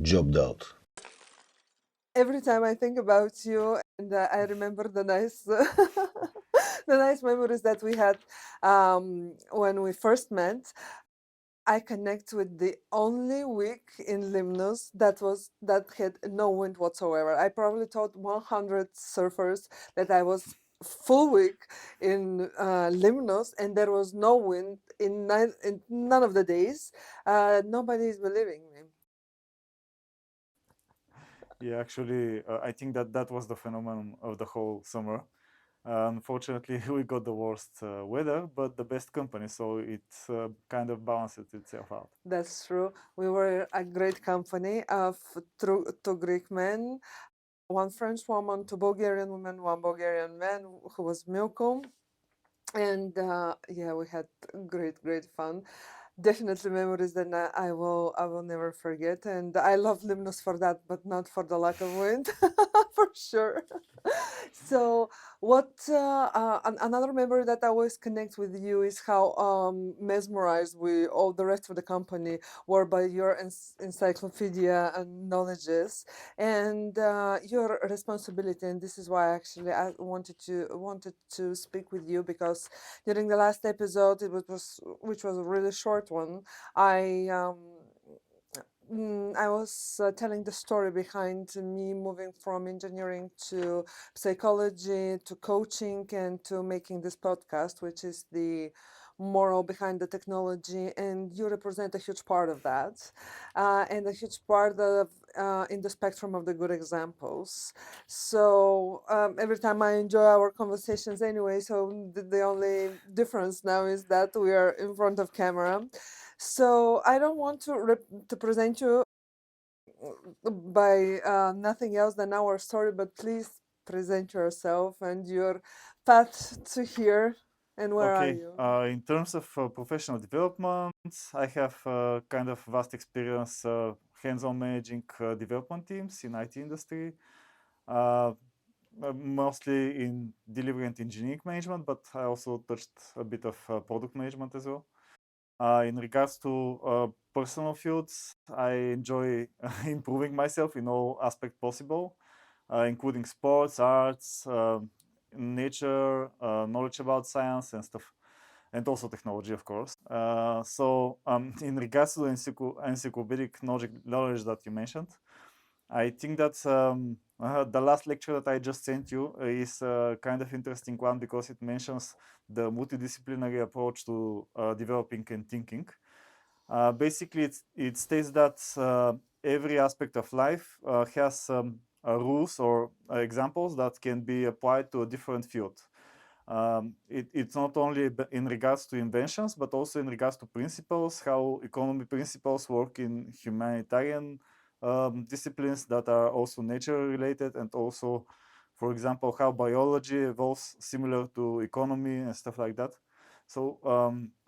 jobbed out. Every time I think about you, and I remember the nice, the nice memories that we had when we first met. I connect with the only week in Limnos that had no wind whatsoever. I probably taught 100 surfers that I was full week in Limnos, and there was no wind in none of the days. Nobody is believing me. Yeah, actually, I think that was the phenomenon of the whole summer. Unfortunately, we got the worst weather, but the best company, so it kind of balances itself out. That's true. We were a great company of two Greek men, one French woman, two Bulgarian women, one Bulgarian man who was Milko. And yeah, we had great fun. Definitely memories that I will never forget. And I love Limnos for that, but not for the lack of wind, for sure. So, what another memory that I always connect with you is how mesmerized we all the rest of the company were by your encyclopedia and knowledges and your responsibility. And this is why actually I wanted to speak with you because during the last episode, which was a really short one. I was telling the story behind me moving from engineering to psychology to coaching and to making this podcast, which is the moral behind the technology. And you represent a huge part of that, and a huge part of in the spectrum of the good examples. So every time I enjoy our conversations anyway. So the only difference now is that we are in front of camera. So I don't want to present you by nothing else than our story, but please present yourself and your path to here. And where are Okay, you? in terms of professional development, I have kind of vast experience hands-on managing development teams in IT industry, uh, mostly in delivery and engineering management, but I also touched a bit of product management as well. In regards to personal fields, I enjoy improving myself in all aspects possible, including sports, arts, nature, knowledge about science and stuff, and also technology, of course. In regards to the encyclopedic knowledge that you mentioned, I think that the last lecture that I just sent you is a kind of interesting one because it mentions the multidisciplinary approach to developing and thinking. Basically, it states that every aspect of life has some rules or examples that can be applied to a different field. It's not only in regards to inventions, but also in regards to principles, how economy principles work in humanitarian disciplines that are also nature related, and also, for example, how biology evolves similar to economy and stuff like that. So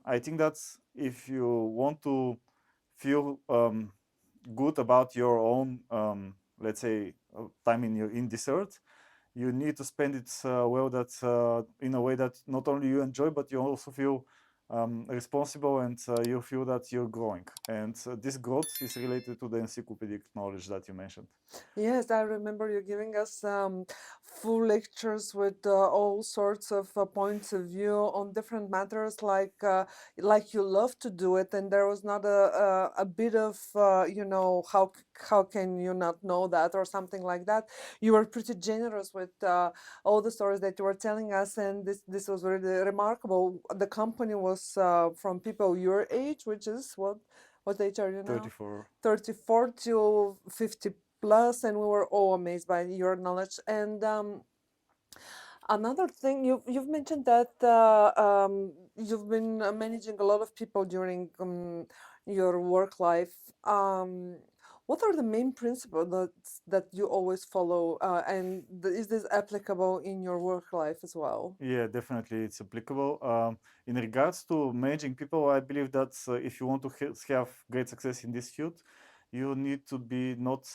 I think that if you want to feel good about your own, let's say, time in this earth, you need to spend it in a way that not only you enjoy, but you also feel responsible, and you feel that you're growing. And this growth is related to the encyclopedic knowledge that you mentioned. Yes, I remember you giving us full lectures with all sorts of points of view on different matters, like you love to do it, and there was not a bit of how can you not know that or something like that. You were pretty generous with all the stories that you were telling us, and this was really remarkable. The company was from people your age, which is what age are you now? 34. 34 to 50 plus, and we were all amazed by your knowledge. And another thing, you've mentioned that you've been managing a lot of people during your work life. What are the main principles that you always follow, and is this applicable in your work life as well? Yeah, definitely, it's applicable. In regards to managing people, I believe that if you want to have great success in this field, you need to be not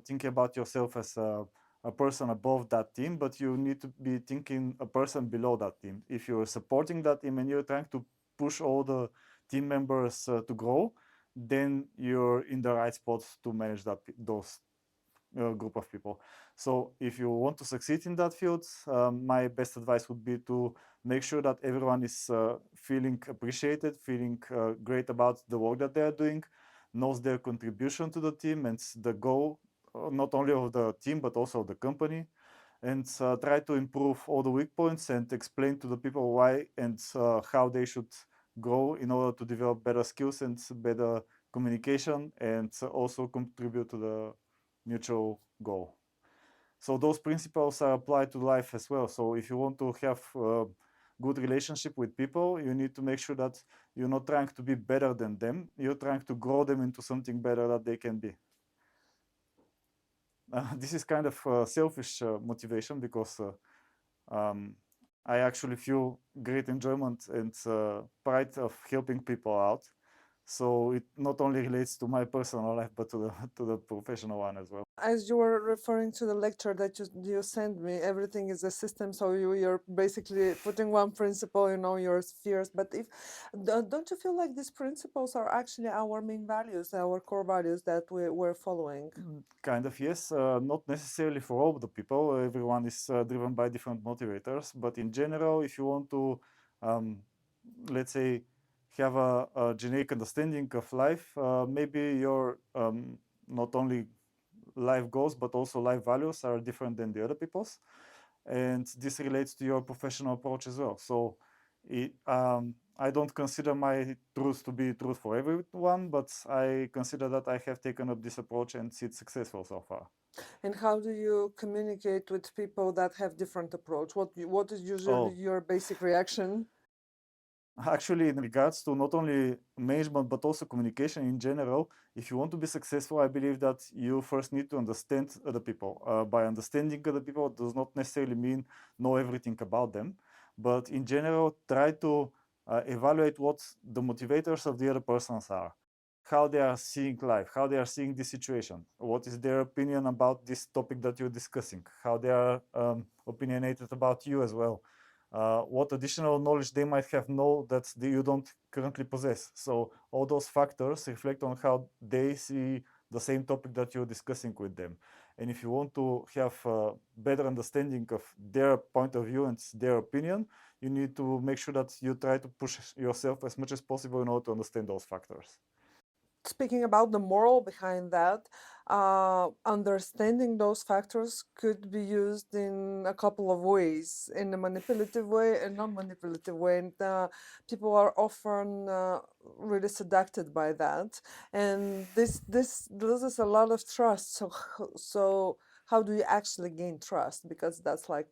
thinking about yourself as a person above that team, but you need to be thinking a person below that team. If you're supporting that team and you're trying to push all the team members to grow, then you're in the right spot to manage those group of people. So if you want to succeed in that field, my best advice would be to make sure that everyone is feeling appreciated, feeling great about the work that they are doing, knows their contribution to the team and the goal, not only of the team, but also of the company, and try to improve all the weak points and explain to the people why and how they should grow in order to develop better skills and better communication, and also contribute to the mutual goal. So those principles are applied to life as well. So if you want to have a good relationship with people, you need to make sure that you're not trying to be better than them. You're trying to grow them into something better that they can be. This is kind of selfish motivation, because I actually feel great enjoyment and pride of helping people out. So it not only relates to my personal life, but to the professional one as well. As you were referring to the lecture that you sent me, everything is a system. So you're basically putting one principle, your spheres. But don't you feel like these principles are actually our main values, our core values that we're following? Kind of, yes. Not necessarily for all the people. Everyone is driven by different motivators. But in general, if you want to, let's say, have a generic understanding of life, maybe your not only life goals, but also life values are different than the other people's. And this relates to your professional approach as well. So I don't consider my truth to be truth for everyone, but I consider that I have taken up this approach and it's successful so far. And how do you communicate with people that have different approach? What is usually your basic reaction? Actually, in regards to not only management, but also communication in general, if you want to be successful, I believe that you first need to understand other people. By understanding other people does not necessarily mean know everything about them, but in general, try to evaluate what the motivators of the other persons are, how they are seeing life, how they are seeing this situation, what is their opinion about this topic that you're discussing, how they are opinionated about you as well. What additional knowledge they might have that you don't currently possess. So all those factors reflect on how they see the same topic that you're discussing with them. And if you want to have a better understanding of their point of view and their opinion, you need to make sure that you try to push yourself as much as possible in order to understand those factors. Speaking about the moral behind that, understanding those factors could be used in a couple of ways, in a manipulative way and non-manipulative way. And people are often really seduced by that, and this loses a lot of trust. So how do you actually gain trust? Because that's like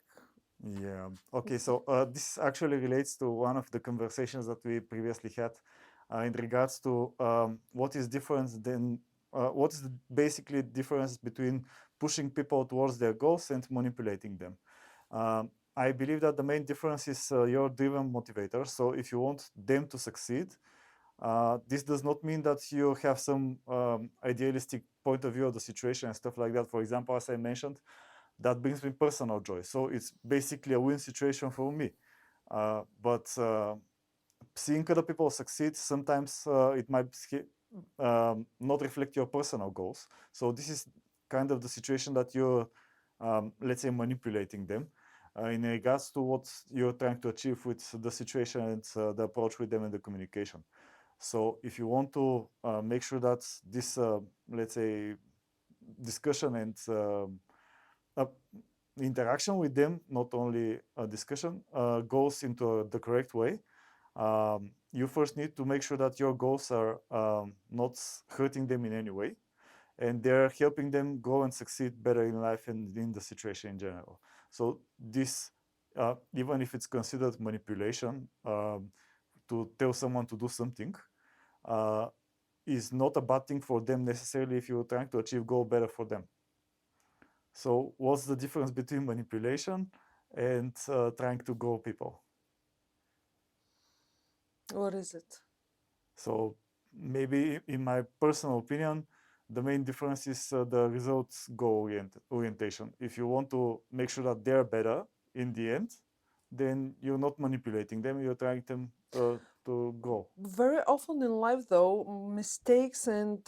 Yeah. Okay. So this actually relates to one of the conversations that we previously had in regards to what is what is basically difference between pushing people towards their goals and manipulating them. I believe that the main difference is your driven motivator. So if you want them to succeed, this does not mean that you have some idealistic point of view of the situation and stuff like that. For example, as I mentioned, that brings me personal joy. So it's basically a win situation for me. But seeing other people succeed, sometimes it might not reflect your personal goals. So this is kind of the situation that you're, let's say, manipulating them in regards to what you're trying to achieve with the situation and the approach with them and the communication. So if you want to make sure that this, let's say, discussion and interaction with them, not only a discussion, goes into the correct way, you first need to make sure that your goals are not hurting them in any way, and they're helping them grow and succeed better in life and in the situation in general. So this, even if it's considered manipulation, to tell someone to do something, is not a bad thing for them necessarily if you're trying to achieve goal better for them. So what's the difference between manipulation and trying to grow people? what is it? So maybe in my personal opinion, the main difference is the results goal orientation. If you want to make sure that they're better in the end, then you're not manipulating them, you're trying to grow. Very often in life, though, mistakes and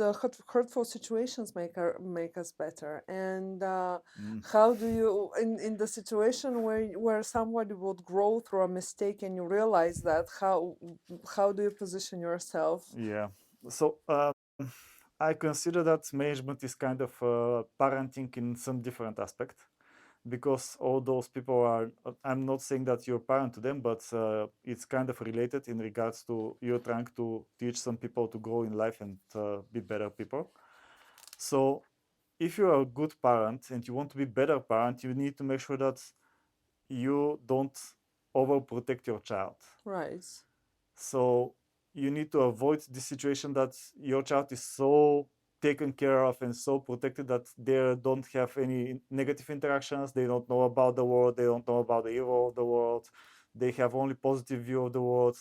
hurtful situations make us better. And Mm. how do you, in the situation where somebody would grow through a mistake and you realize that, how do you position yourself? Yeah. So I consider that management is kind of parenting in some different aspect, because all those people are, I'm not saying that you're parent to them, but it's kind of related in regards to you're trying to teach some people to grow in life and be better people. So if you're a good parent and you want to be better parent, you need to make sure that you don't overprotect your child. Right. So you need to avoid the situation that your child is so taken care of and so protected that they don't have any negative interactions. They don't know about the world. They don't know about the evil of the world. They have only positive view of the world.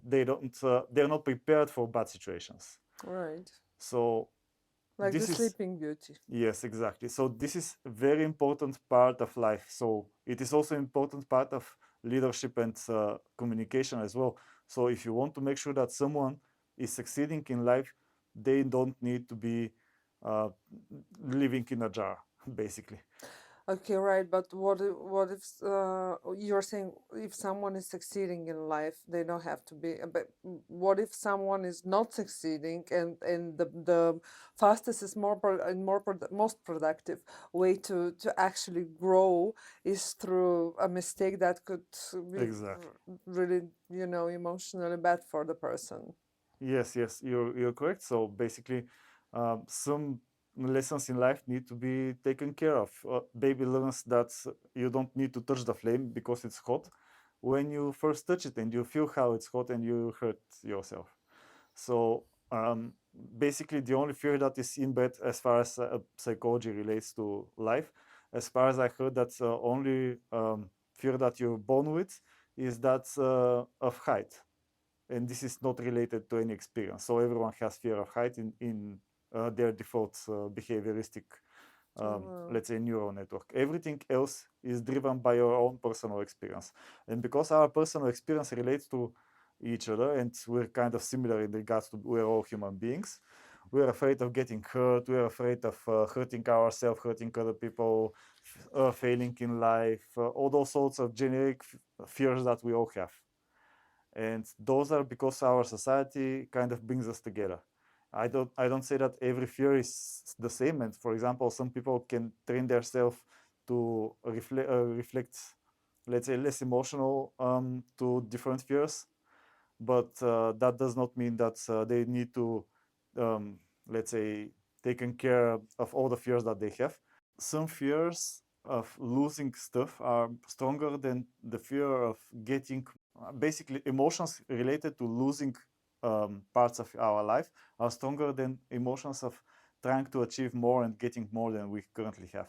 They don't. They're not prepared for bad situations. Right. So Like the this is, Sleeping Beauty. yes, exactly. So this is a very important part of life. So it is also important part of leadership and communication as well. So if you want to make sure that someone is succeeding in life, they don't need to be uh, living in a jar, basically. Okay, right. But what if you're saying if someone is succeeding in life, they don't have to be. But what if someone is not succeeding, and the fastest is most productive way to actually grow is through a mistake that could be Exactly. really, emotionally bad for the person. Yes, yes, you're correct. So basically, some lessons in life need to be taken care of. Baby learns that you don't need to touch the flame because it's hot. When you first touch it and you feel how it's hot and you hurt yourself. So basically, the only fear that is inbred as far as psychology relates to life, as far as I heard, that's only fear that you're born with is that of height, and this is not related to any experience. So everyone has fear of height in their default behavioristic, Oh, wow. let's say, neural network. Everything else is driven by your own personal experience. And because our personal experience relates to each other, and we're kind of similar in regards to we're all human beings, we're afraid of getting hurt, we're afraid of hurting ourselves, hurting other people, failing in life, all those sorts of generic fears that we all have, and those are because our society kind of brings us together. I don't say that every fear is the same, and for example, some people can train themselves to reflect, let's say, less emotional to different fears, but that does not mean that they need to, um, let's say, taken care of all the fears that they have. Some fears of losing stuff are stronger than the fear of getting, basically emotions related to losing parts of our life are stronger than emotions of trying to achieve more and getting more than we currently have.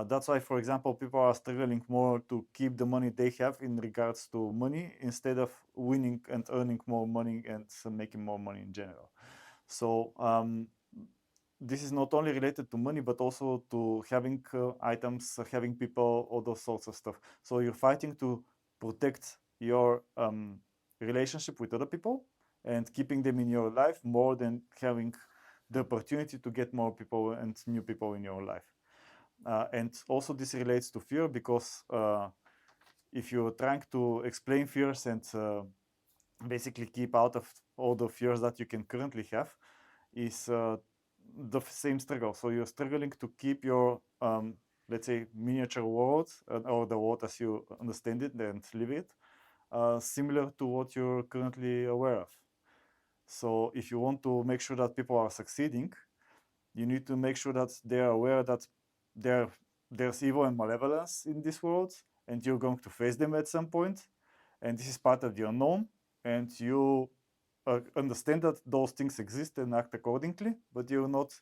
That's why, for example, people are struggling more to keep the money they have in regards to money instead of winning and earning more money and making more money in general. So this is not only related to money, but also to having items, having people, all those sorts of stuff. So you're fighting to protect your relationship with other people and keeping them in your life more than having the opportunity to get more people and new people in your life. And also this relates to fear, because if you're trying to explain fears and basically keep out of all the fears that you can currently have, is the same struggle. So you're struggling to keep your, let's say, miniature world, or the world as you understand it and live it, similar to what you're currently aware of. So if you want to make sure that people are succeeding, you need to make sure that they're aware that there, there's evil and malevolence in this world, and you're going to face them at some point, and this is part of the unknown, and you understand that those things exist and act accordingly, but you're not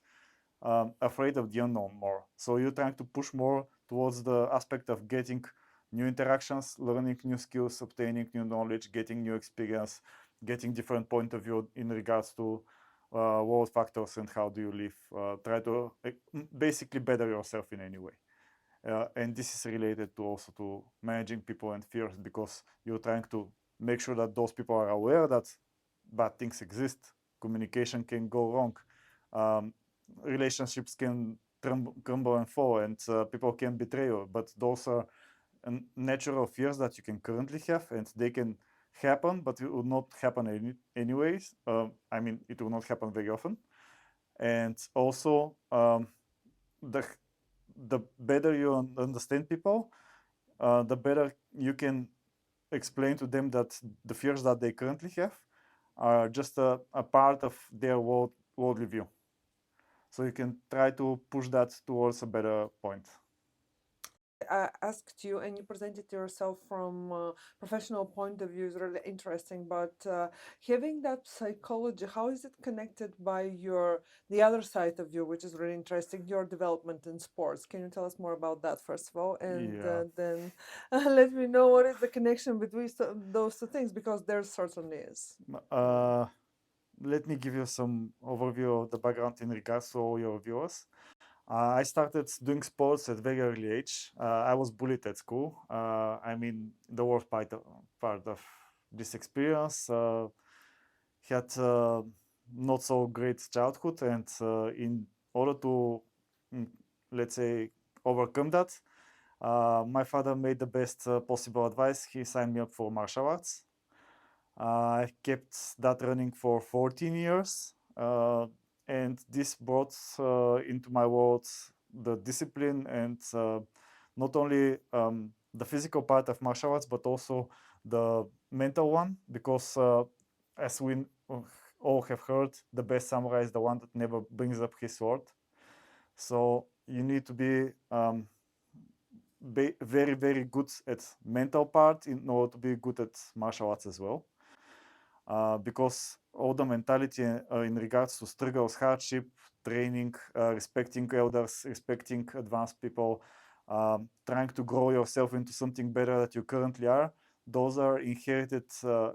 afraid of the unknown more. So you're trying to push more towards the aspect of getting new interactions, learning new skills, obtaining new knowledge, getting new experience, getting different point of view in regards to world factors and how do you live. Try to basically better yourself in any way. And this is related to also to managing people and fears, because you're trying to make sure that those people are aware that bad things exist, communication can go wrong, relationships can crumble and fall, and people can betray you. But those are natural fears that you can currently have, and they can happen, but it will not happen anyways. I mean, it will not happen very often. And also, the the better you understand people, the better you can explain to them that the fears that they currently have are just a part of their worldview. So you can try to push that towards a better point. Asked you and you presented yourself from a professional point of view is really interesting, but having that psychology, how is it connected by the other side of you, which is really interesting, your development in sports? Can you tell us more about that first of all, and Yeah. then let me know what is the connection between those two things, because there certainly is. Let me give you some overview of the background in regards to all your viewers. I started doing sports at very early age. I was bullied at school. I mean, the worst part of this experience. Had not so great childhood, and in order to, mm, let's say, overcome that, my father made the best possible advice. He signed me up for martial arts. I kept that running for 14 years, and this brought into my world the discipline and not only the physical part of martial arts, but also the mental one, because as we all have heard, the best samurai is the one that never brings up his sword. So you need to be very, very good at mental part in order to be good at martial arts as well. Because all the mentality in regards to struggles, hardship, training, respecting elders, respecting advanced people, trying to grow yourself into something better that you currently are, those are inherited,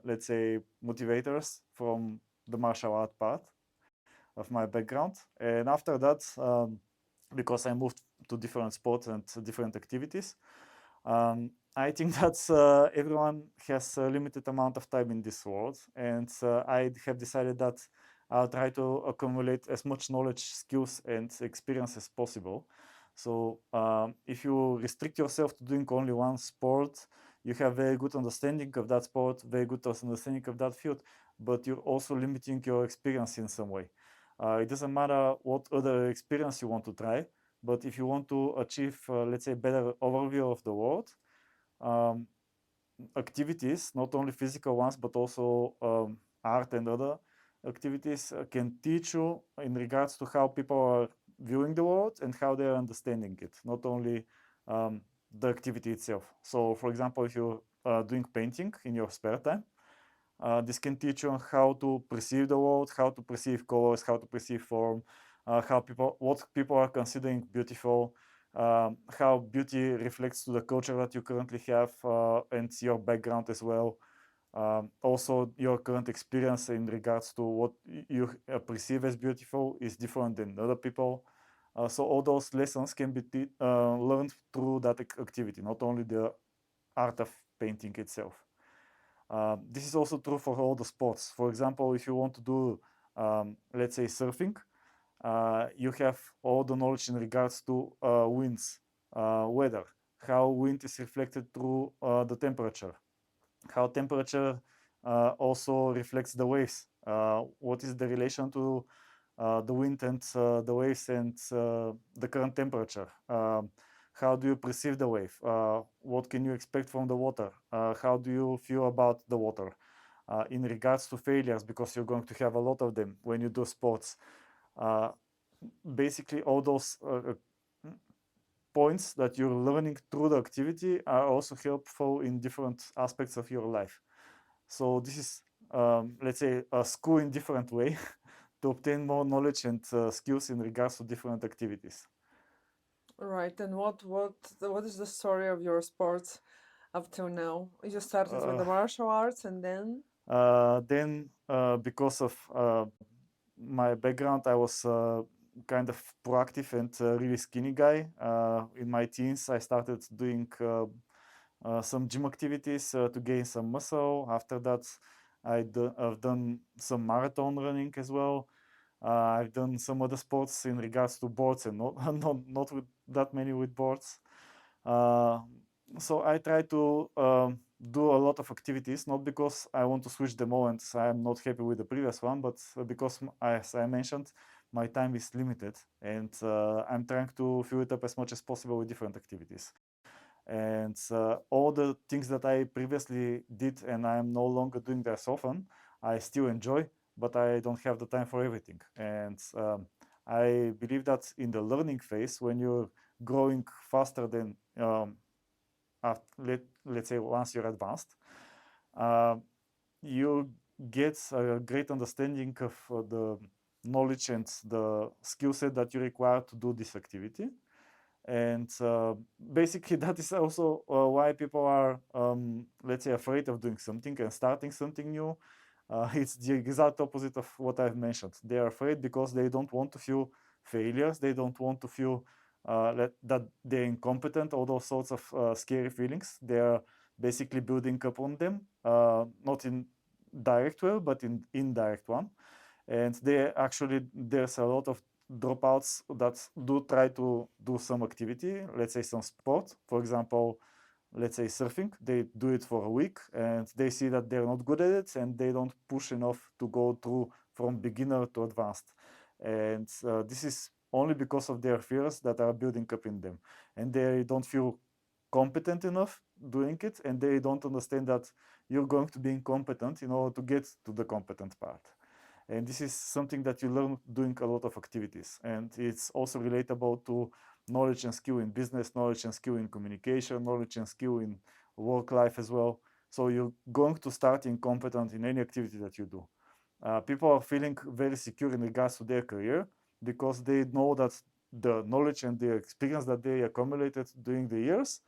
let's say, motivators from the martial art part of my background. And after that, because I moved to different sports and different activities, I think that everyone has a limited amount of time in this world, and I have decided that I'll try to accumulate as much knowledge, skills, and experience as possible. So if you restrict yourself to doing only one sport, you have very good understanding of that sport, very good understanding of that field, but you're also limiting your experience in some way. It doesn't matter what other experience you want to try, but if you want to achieve, let's say, better overview of the world, activities, not only physical ones, but also art and other activities can teach you in regards to how people are viewing the world and how they are understanding it, not only the activity itself. So, for example, if you're doing painting in your spare time, this can teach you on how to perceive the world, how to perceive colors, how to perceive form, what people are considering beautiful, how beauty reflects to the culture that you currently have and your background as well. Also, your current experience in regards to what you perceive as beautiful is different than other people. So all those lessons can be learned through that activity, not only the art of painting itself. This is also true for all the sports. For example, if you want to do, let's say, surfing, you have all the knowledge in regards to winds, weather, how wind is reflected through the temperature, how temperature also reflects the waves, what is the relation to the wind and the waves and the current temperature. How do you perceive the wave? What can you expect from the water? How do you feel about the water? In regards to failures, because you're going to have a lot of them when you do sports. Basically, all those points that you're learning through the activity are also helpful in different aspects of your life. So this is, let's say, a school in different way to obtain more knowledge and skills in regards to different activities. Right, and what is the story of your sports up till now? You started with the martial arts, and then Because of my background, I was kind of proactive and really skinny guy. In my teens, I started doing some gym activities to gain some muscle. After that, I've done some marathon running as well. I've done some other sports in regards to boards and not not with that many with boards. Uh, so I try to do a lot of activities, not because I want to switch them all and I'm not happy with the previous one, but because, as I mentioned, my time is limited and I'm trying to fill it up as much as possible with different activities. And all the things that I previously did and I'm no longer doing that as often, I still enjoy, but I don't have the time for everything. And I believe that in the learning phase, when you're growing faster than, let's say, once you're advanced, uh, you get a great understanding of the knowledge and the skill set that you require to do this activity. And basically, that is also why people are, let's say, afraid of doing something and starting something new. It's the exact opposite of what I've mentioned. They are afraid because they don't want to feel failures. They don't want to feel that they're incompetent, all those sorts of scary feelings. They are basically building up on them, not in direct way, but in indirect one. And there's a lot of dropouts that do try to do some activity, let's say some sport, for example, let's say surfing. They do it for a week and they see that they're not good at it and they don't push enough to go through from beginner to advanced. And this is only because of their fears that are building up in them, and they don't feel competent enough doing it, and they don't understand that you're going to be incompetent in order to get to the competent part. And this is something that you learn doing a lot of activities. And it's also relatable to knowledge and skill in business, knowledge and skill in communication, knowledge and skill in work life as well. So you're going to start incompetent in any activity that you do. People are feeling very secure in regards to their career because they know that the knowledge and the experience that they accumulated during the years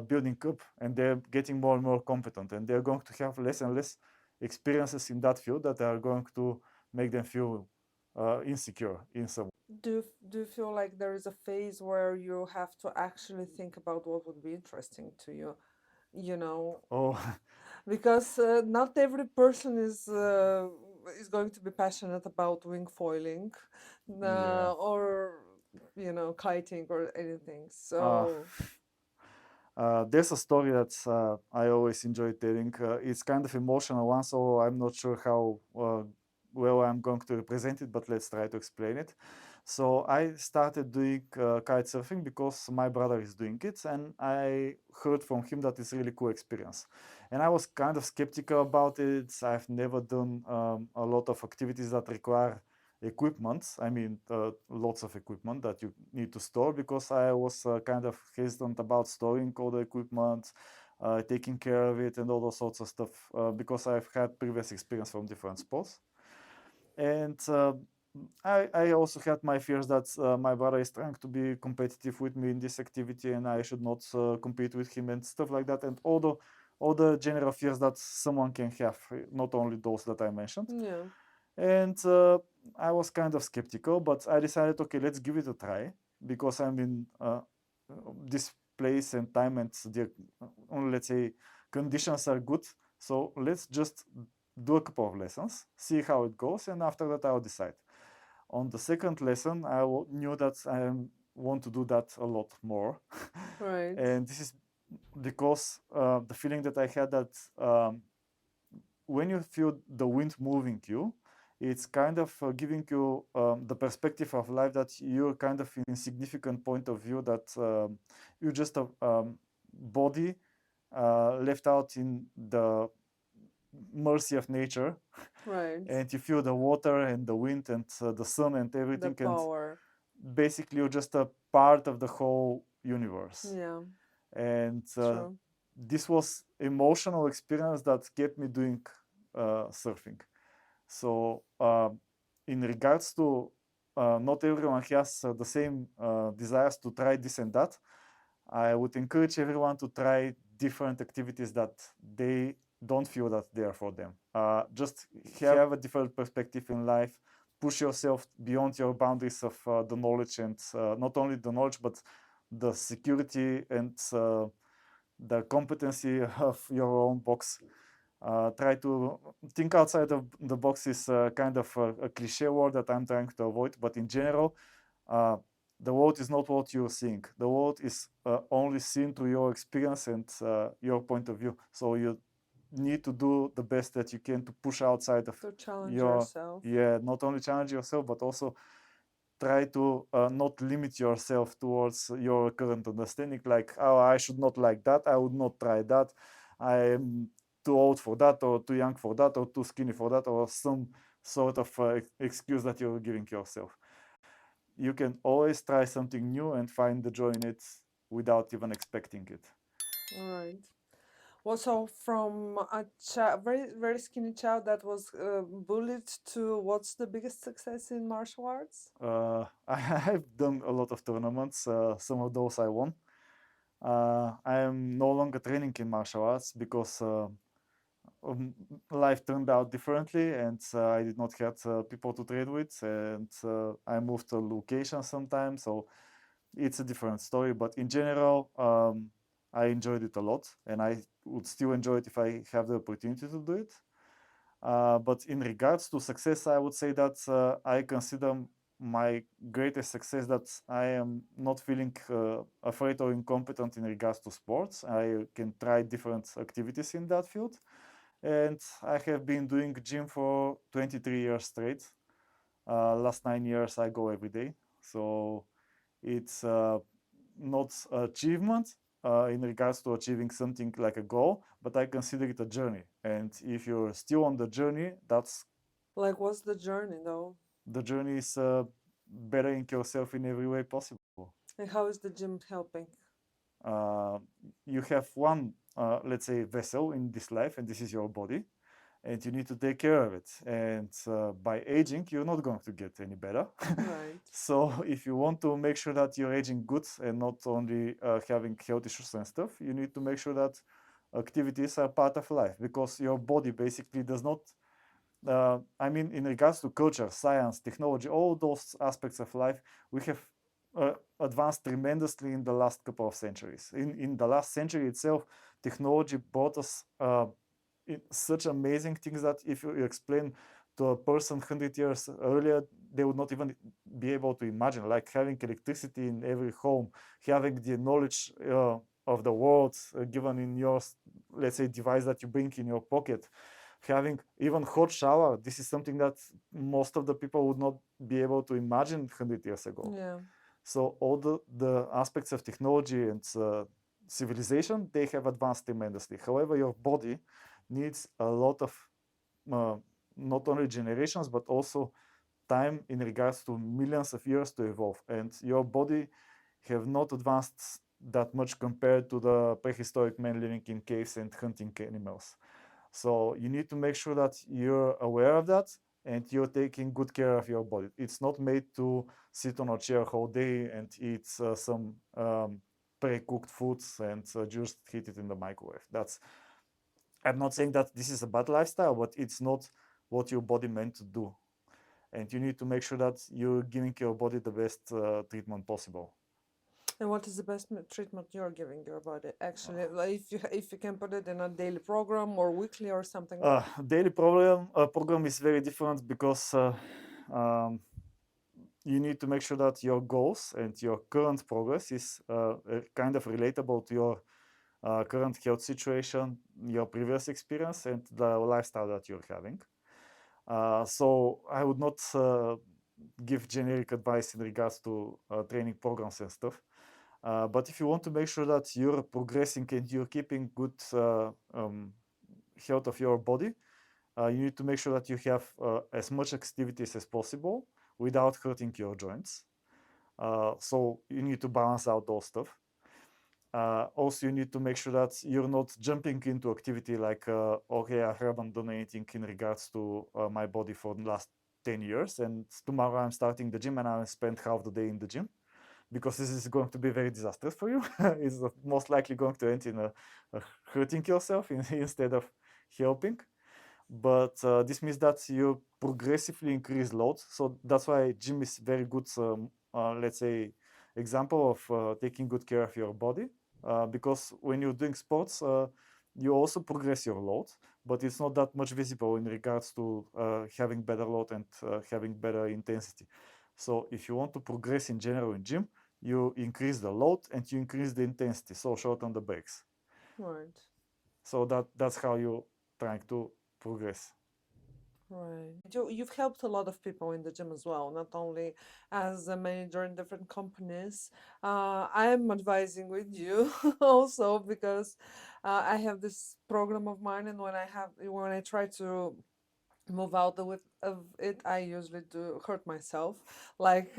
building up, and they're getting more and more competent, and they're going to have less and less experiences in that field that are going to make them feel insecure in some. Do you feel like there is a phase where you have to actually think about what would be interesting to you? You know, Oh, because not every person is going to be passionate about wing foiling, yeah. or kiting or anything. Uh, So there's a story that I always enjoy telling. It's kind of emotional one, so I'm not sure how well I'm going to represent it, but let's try to explain it. So I started doing kite surfing because my brother is doing it, and I heard from him that it's a really cool experience. And I was kind of skeptical about it. I've never done a lot of activities that require equipment. I mean, lots of equipment that you need to store, because I was kind of hesitant about storing all the equipment, taking care of it, and all those sorts of stuff, because I've had previous experience from different sports. And I also had my fears that my brother is trying to be competitive with me in this activity, and I should not compete with him and stuff like that, and all the general fears that someone can have, not only those that I mentioned. yeah, And I was kind of skeptical, but I decided, okay, let's give it a try, because I'm in this place and time, and the let's say conditions are good. So let's just do a couple of lessons, see how it goes, and after that I'll decide. On the second lesson, knew that I want to do that a lot more, right, and this is because the feeling that I had that when you feel the wind moving you, it's kind of giving you the perspective of life that you're kind of in significant point of view, that you're just a body left out in the mercy of nature, right. and you feel the water and the wind and the sun and The everything, and power. basically you're just a part of the whole universe. Yeah, And true. this was emotional experience that kept me doing surfing. So in regards to not everyone has the same desires to try this and that, I would encourage everyone to try different activities that they don't feel that they are for them. Just have a different perspective in life, push yourself beyond your boundaries of the knowledge, and not only the knowledge, but the security and the competency of your own box. Try to think outside of the box is kind of a cliche word that I'm trying to avoid, but in general, the world is not what you're seeing. The world is only seen through your experience and your point of view. So you need to do the best that you can to push outside of To challenge your, yourself. yeah, not only challenge yourself, but also try to not limit yourself towards your current understanding, like, oh, I should not like that, I would not try that, I'm too old for that, or too young for that, or too skinny for that, or some sort of excuse that you're giving yourself. You can always try something new and find the joy in it without even expecting it. All right. Well, so from a very very skinny child that was bullied to what's the biggest success in martial arts? I've done a lot of tournaments, some of those I won. I am no longer training in martial arts because life turned out differently, and I did not have people to trade with, and I moved to location sometimes, so it's a different story. But in general, I enjoyed it a lot, and I would still enjoy it if I have the opportunity to do it. But in regards to success, I would say that I consider my greatest success that I am not feeling afraid or incompetent in regards to sports. I can try different activities in that field, and I have been doing gym for 23 years straight. Last 9 years I go every day, so it's not achievement in regards to achieving something like a goal, but I consider it a journey. And if you're still on the journey, that's Like, what's the journey though? the journey is bettering yourself in every way possible. And how is the gym helping? You have one, let's say, vessel in this life, and this is your body, and you need to take care of it. And by aging, you're not going to get any better. Right. So if you want to make sure that you're aging good and not only having health issues and stuff, you need to make sure that activities are part of life, because your body basically does not, I mean, in regards to culture, science, technology, all those aspects of life, we have advanced tremendously in the last couple of centuries. In the last century itself, technology brought us such amazing things that if you explain to a person 100 years earlier, they would not even be able to imagine, like having electricity in every home, having the knowledge of the world given in your, let's say, device that you bring in your pocket, having even hot shower. This is something that most of the people would not be able to imagine 100 years ago. Yeah. So all the aspects of technology and civilization, they have advanced tremendously. However, your body needs a lot of not only generations, but also time in regards to millions of years to evolve. And your body have not advanced that much compared to the prehistoric men living in caves and hunting animals. So you need to make sure that you're aware of that and you're taking good care of your body. It's not made to sit on a chair whole day and eat some pre-cooked foods and just heat it in the microwave. I'm not saying that this is a bad lifestyle, but it's not what your body meant to do. And you need to make sure that you're giving your body the best treatment possible. And what is the best treatment you're giving your body? Actually, like if you can put it in a daily program or weekly or something. Daily program is very different because um, you need to make sure that your goals and your current progress is kind of relatable to your current health situation, your previous experience, and the lifestyle that you're having. So I would not give generic advice in regards to training programs and stuff. But if you want to make sure that you're progressing and you're keeping good health of your body, you need to make sure that you have as much activities as possible without hurting your joints. So you need to balance out those stuff. Also, you need to make sure that you're not jumping into activity like, okay, I haven't done anything in regards to my body for the last 10 years, and tomorrow I'm starting the gym and I'll spend half the day in the gym, because this is going to be very disastrous for you. It's most likely going to end in hurting yourself instead of helping. But this means that you progressively increase load. So that's why gym is very good, let's say, example of taking good care of your body. because when you're doing sports, you also progress your load, but it's not that much visible in regards to having better load and having better intensity. So if you want to progress in general in gym, you increase the load and you increase the intensity, so shorten the breaks. Right. So that's how you're trying to progress. Right. You've helped a lot of people in the gym as well, not only as a manager in different companies. I am advising with you also because I have this program of mine, and when I try to move out of it, I usually do hurt myself, like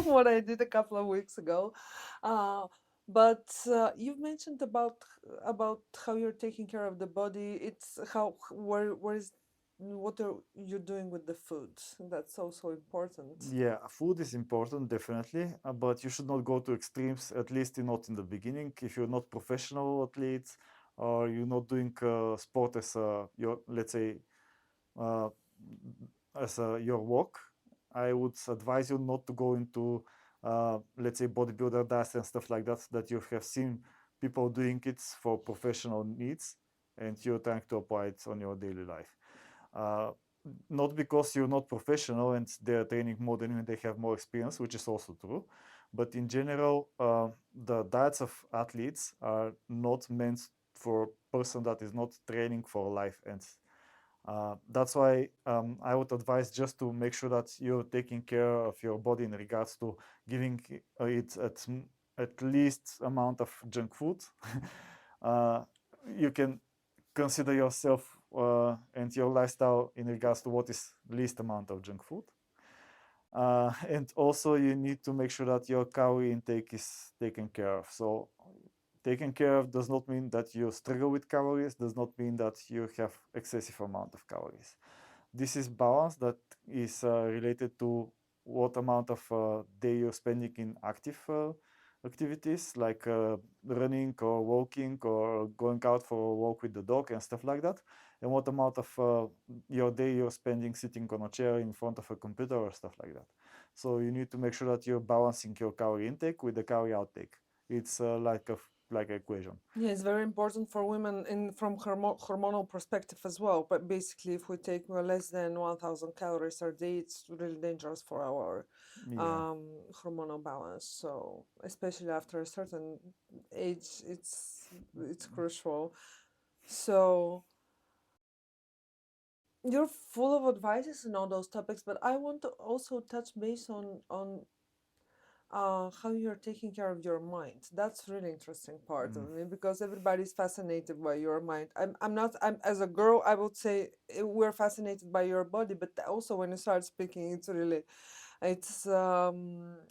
what I did a couple of weeks ago. Uh, but you've mentioned about how you're taking care of the body. It's how where is what are you doing with the food? That's also important. Yeah, food is important, definitely, but you should not go to extremes, at least not in the beginning. If you're not professional athletes or you're not doing sport as your, let's say, uh, as your work, I would advise you not to go into, let's say, bodybuilder diets and stuff like that, that you have seen people doing it for professional needs and you're trying to apply it on your daily life. Uh, Not because you're not professional and they're training more than you and they have more experience, which is also true, but in general, the diets of athletes are not meant for a person that is not training for life, and that's why I would advise just to make sure that you're taking care of your body in regards to giving it at least amount of junk food. uh, you can consider yourself and your lifestyle in regards to what is least amount of junk food. And also you need to make sure that your calorie intake is taken care of. So taken care of does not mean that you struggle with calories, does not mean that you have excessive amount of calories. This is balance that is related to what amount of day you're spending in active activities like running or walking or going out for a walk with the dog and stuff like that, and what amount of your day you're spending sitting on a chair in front of a computer or stuff like that. So you need to make sure that you're balancing your calorie intake with the calorie outtake. It's like an equation. Yeah, it's very important for women in from hormonal perspective as well. But basically, if we take less than 1,000 calories a day, it's really dangerous for our Yeah. hormonal balance. So especially after a certain age, it's crucial. So you're full of advices and all those topics, but I want to also touch base on how you're taking care of your mind. That's really interesting part Mm. of me because everybody's fascinated by your mind. I'm not. I'm as a girl. I would say we're fascinated by your body, but also when you start speaking, it's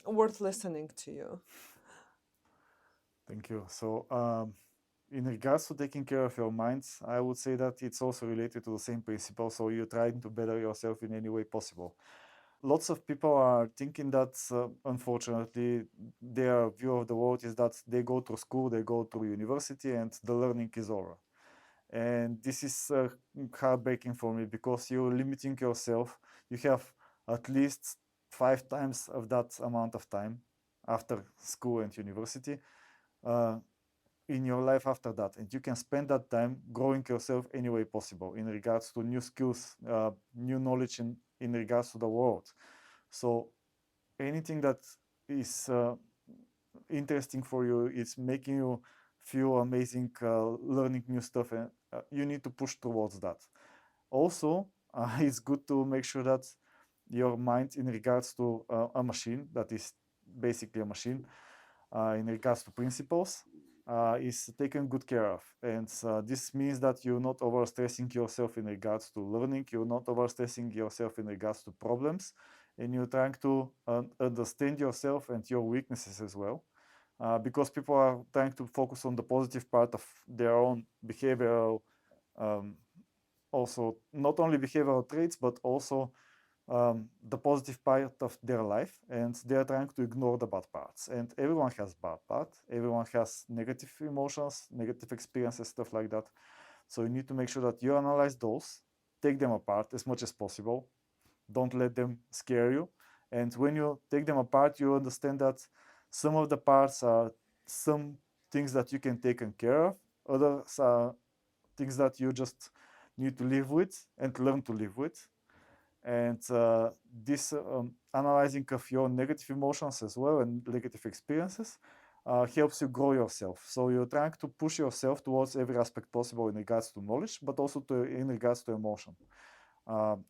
worth listening to you. Thank you. So, in regards to taking care of your minds, I would say that it's also related to the same principle. So, you're trying to better yourself in any way possible. Lots of people are thinking that, unfortunately, their view of the world is that they go to school, they go to university, and the learning is over. And this is heartbreaking for me because you're limiting yourself. You have at least 5 times of that amount of time after school and university uh, in your life after that, and you can spend that time growing yourself any way possible in regards to new skills, new knowledge in regards to the world. So anything that is interesting for you is making you feel amazing, learning new stuff, and you need to push towards that. Also, it's good to make sure that your mind in regards to a machine that is basically a machine in regards to principles is taken good care of. And this means that you're not overstressing yourself in regards to learning, you're not overstressing yourself in regards to problems, and you're trying to understand yourself and your weaknesses as well. Because people are trying to focus on the positive part of their own behavioral, um, also not only behavioral traits, but also the positive part of their life, and they're trying to ignore the bad parts. And everyone has bad parts, everyone has negative emotions, negative experiences, stuff like that. So you need to make sure that you analyze those, take them apart as much as possible, don't let them scare you. And when you take them apart, you understand that some of the parts are some things that you can take care of. Others are things that you just need to live with and learn to live with. And this analyzing of your negative emotions as well and negative experiences helps you grow yourself. So you're trying to push yourself towards every aspect possible in regards to knowledge, but also in regards to emotion.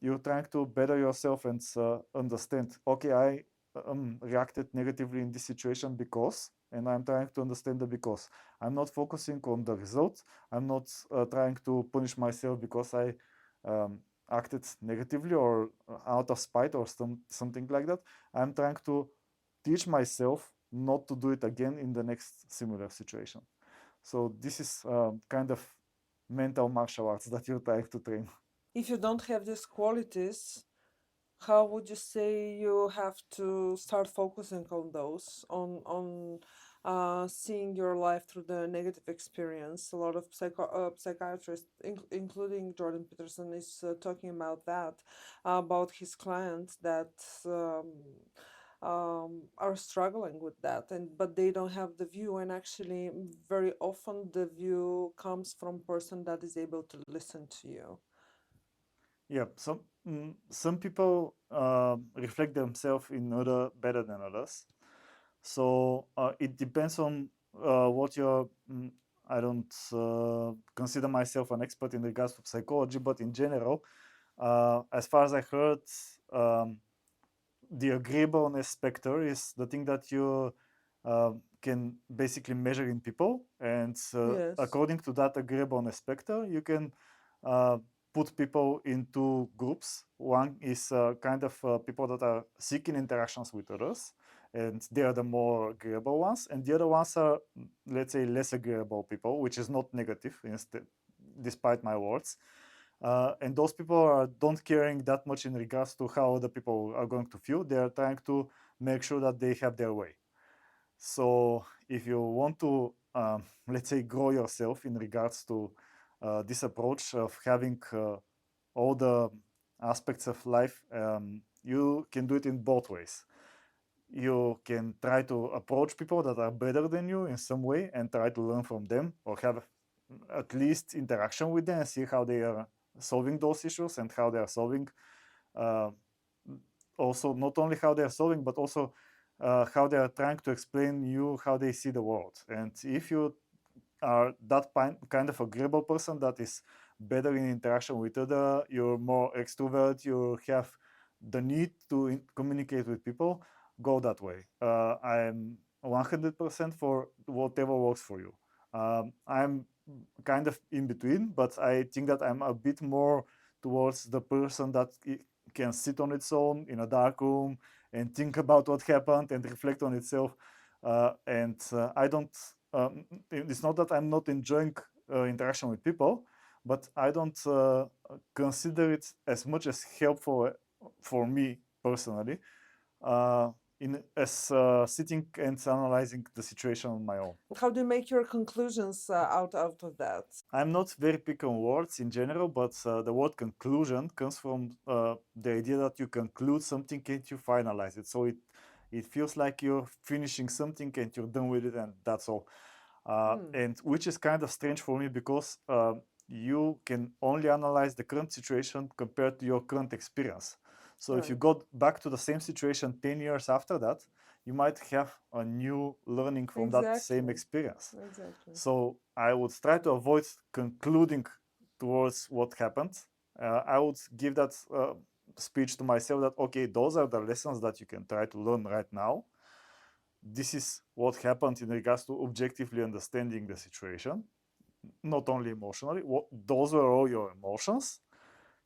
You're trying to better yourself and understand, okay, I reacted negatively in this situation because, and I'm trying to understand the because. I'm not focusing on the result. I'm not trying to punish myself because I acted negatively or out of spite or something like that. I'm trying to teach myself not to do it again in the next similar situation. So this is kind of mental martial arts that you're trying to train. If you don't have these qualities, how would you say you have to start focusing on those, on seeing your life through the negative experience? A lot of psychiatrists, including Jordan Peterson, is talking about that, about his clients that are struggling with that, and but they don't have the view. And actually, very often the view comes from person that is able to listen to you. Yeah, some people reflect themselves in other better than others. So it depends on what you're. I don't consider myself an expert in regards to psychology, but in general, as far as I heard, um, the agreeableness specter is the thing that you can basically measure in people, and Yes. according to that agreeableness specter, you can uh, put people into groups. One is kind of people that are seeking interactions with others, and they are the more agreeable ones, and the other ones are, let's say, less agreeable people, which is not negative, instead, despite my words. And those people don't caring that much in regards to how the people are going to feel. They are trying to make sure that they have their way. So if you want to, let's say, grow yourself in regards to this approach of having all the aspects of life, you can do it in both ways. You can try to approach people that are better than you in some way and try to learn from them or have at least interaction with them and see how they are solving those issues and how they are solving uh, also not only how they are solving but also how they are trying to explain you how they see the world. And if you are that kind of agreeable person that is better in interaction with other, you're more extrovert, you have the need to communicate with people, go that way. I'm 100% for whatever works for you. I'm kind of in between, but I think that I'm a bit more towards the person that can sit on its own in a dark room and think about what happened and reflect on itself. And I don't, it's not that I'm not enjoying interaction with people, but I don't consider it as much as helpful for me personally uh, in as sitting and analyzing the situation on my own. How do you make your conclusions out of that? I'm not very picky on words in general, but the word conclusion comes from the idea that you conclude something and you finalize it. So it feels like you're finishing something and you're done with it, and that's all. And which is kind of strange for me because you can only analyze the current situation compared to your current experience. So if you Right. go back to the same situation 10 years after that, you might have a new learning from that same Exactly. experience. Exactly. So I would try to avoid concluding towards what happened. I would give that speech to myself that, okay, those are the lessons that you can try to learn right now. This is what happened in regards to objectively understanding the situation, not only emotionally. Those were all your emotions.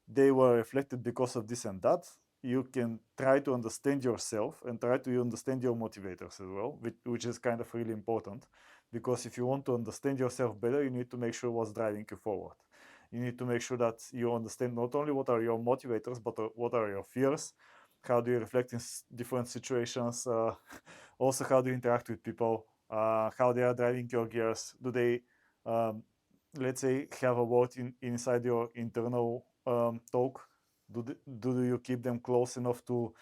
They were reflected because of this and that. You can try to understand yourself and try to understand your motivators as well, which is kind of really important. Because if you want to understand yourself better, you need to make sure what's driving you forward. You need to make sure that you understand not only what are your motivators, but what are your fears, how do you reflect in different situations, also how do you interact with people, how they are driving your gears. Do they, um, let's say, have a vote inside your internal talk? Do you keep them close enough to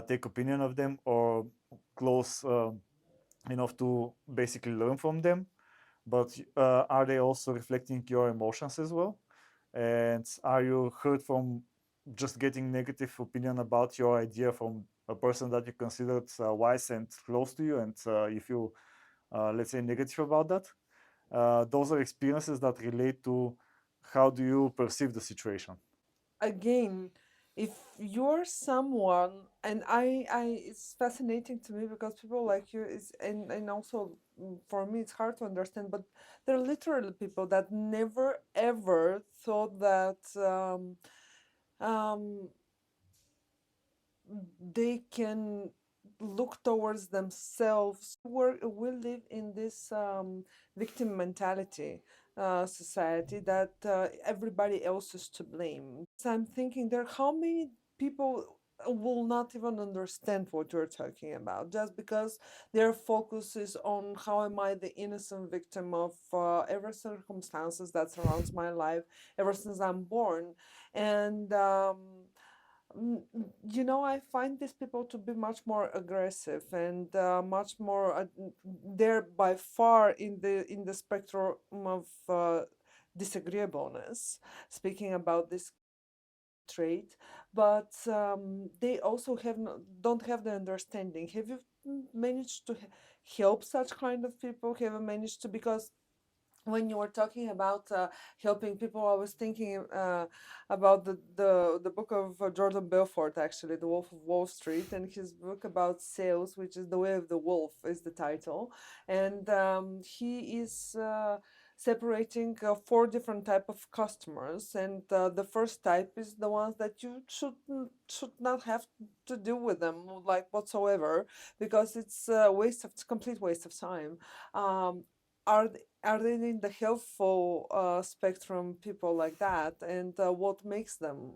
take opinion of them, or close enough to basically learn from them? but are they also reflecting your emotions as well? And are you hurt from just getting negative opinion about your idea from a person that you considered wise and close to you, and you feel, let's say, negative about that? Those are experiences that relate to how do you perceive the situation. Again, if you're someone, and it's fascinating to me because people like you is, and also for me it's hard to understand, but there are literally people that never ever thought that um, they can look towards themselves. We live in this victim mentality society that everybody else is to blame. So I'm thinking there how many people will not even understand what you're talking about just because their focus is on how am I the innocent victim of every circumstances that surrounds my life ever since I'm born. And I find these people to be much more aggressive and much more. They're by far in the spectrum of disagreeableness. Speaking about this trait, but they also don't have the understanding. Have you managed to help such kind of people? Have you managed to because when you were talking about helping people, I was thinking about the book of Jordan Belfort, actually, The Wolf of Wall Street, and his book about sales, which is The Way of the Wolf, is the title, and he is. Separating four different type of customers, and the first type is the ones that you should not have to do with them like whatsoever, because it's a complete waste of time. um, are they in the helpful spectrum, people like that, and what makes them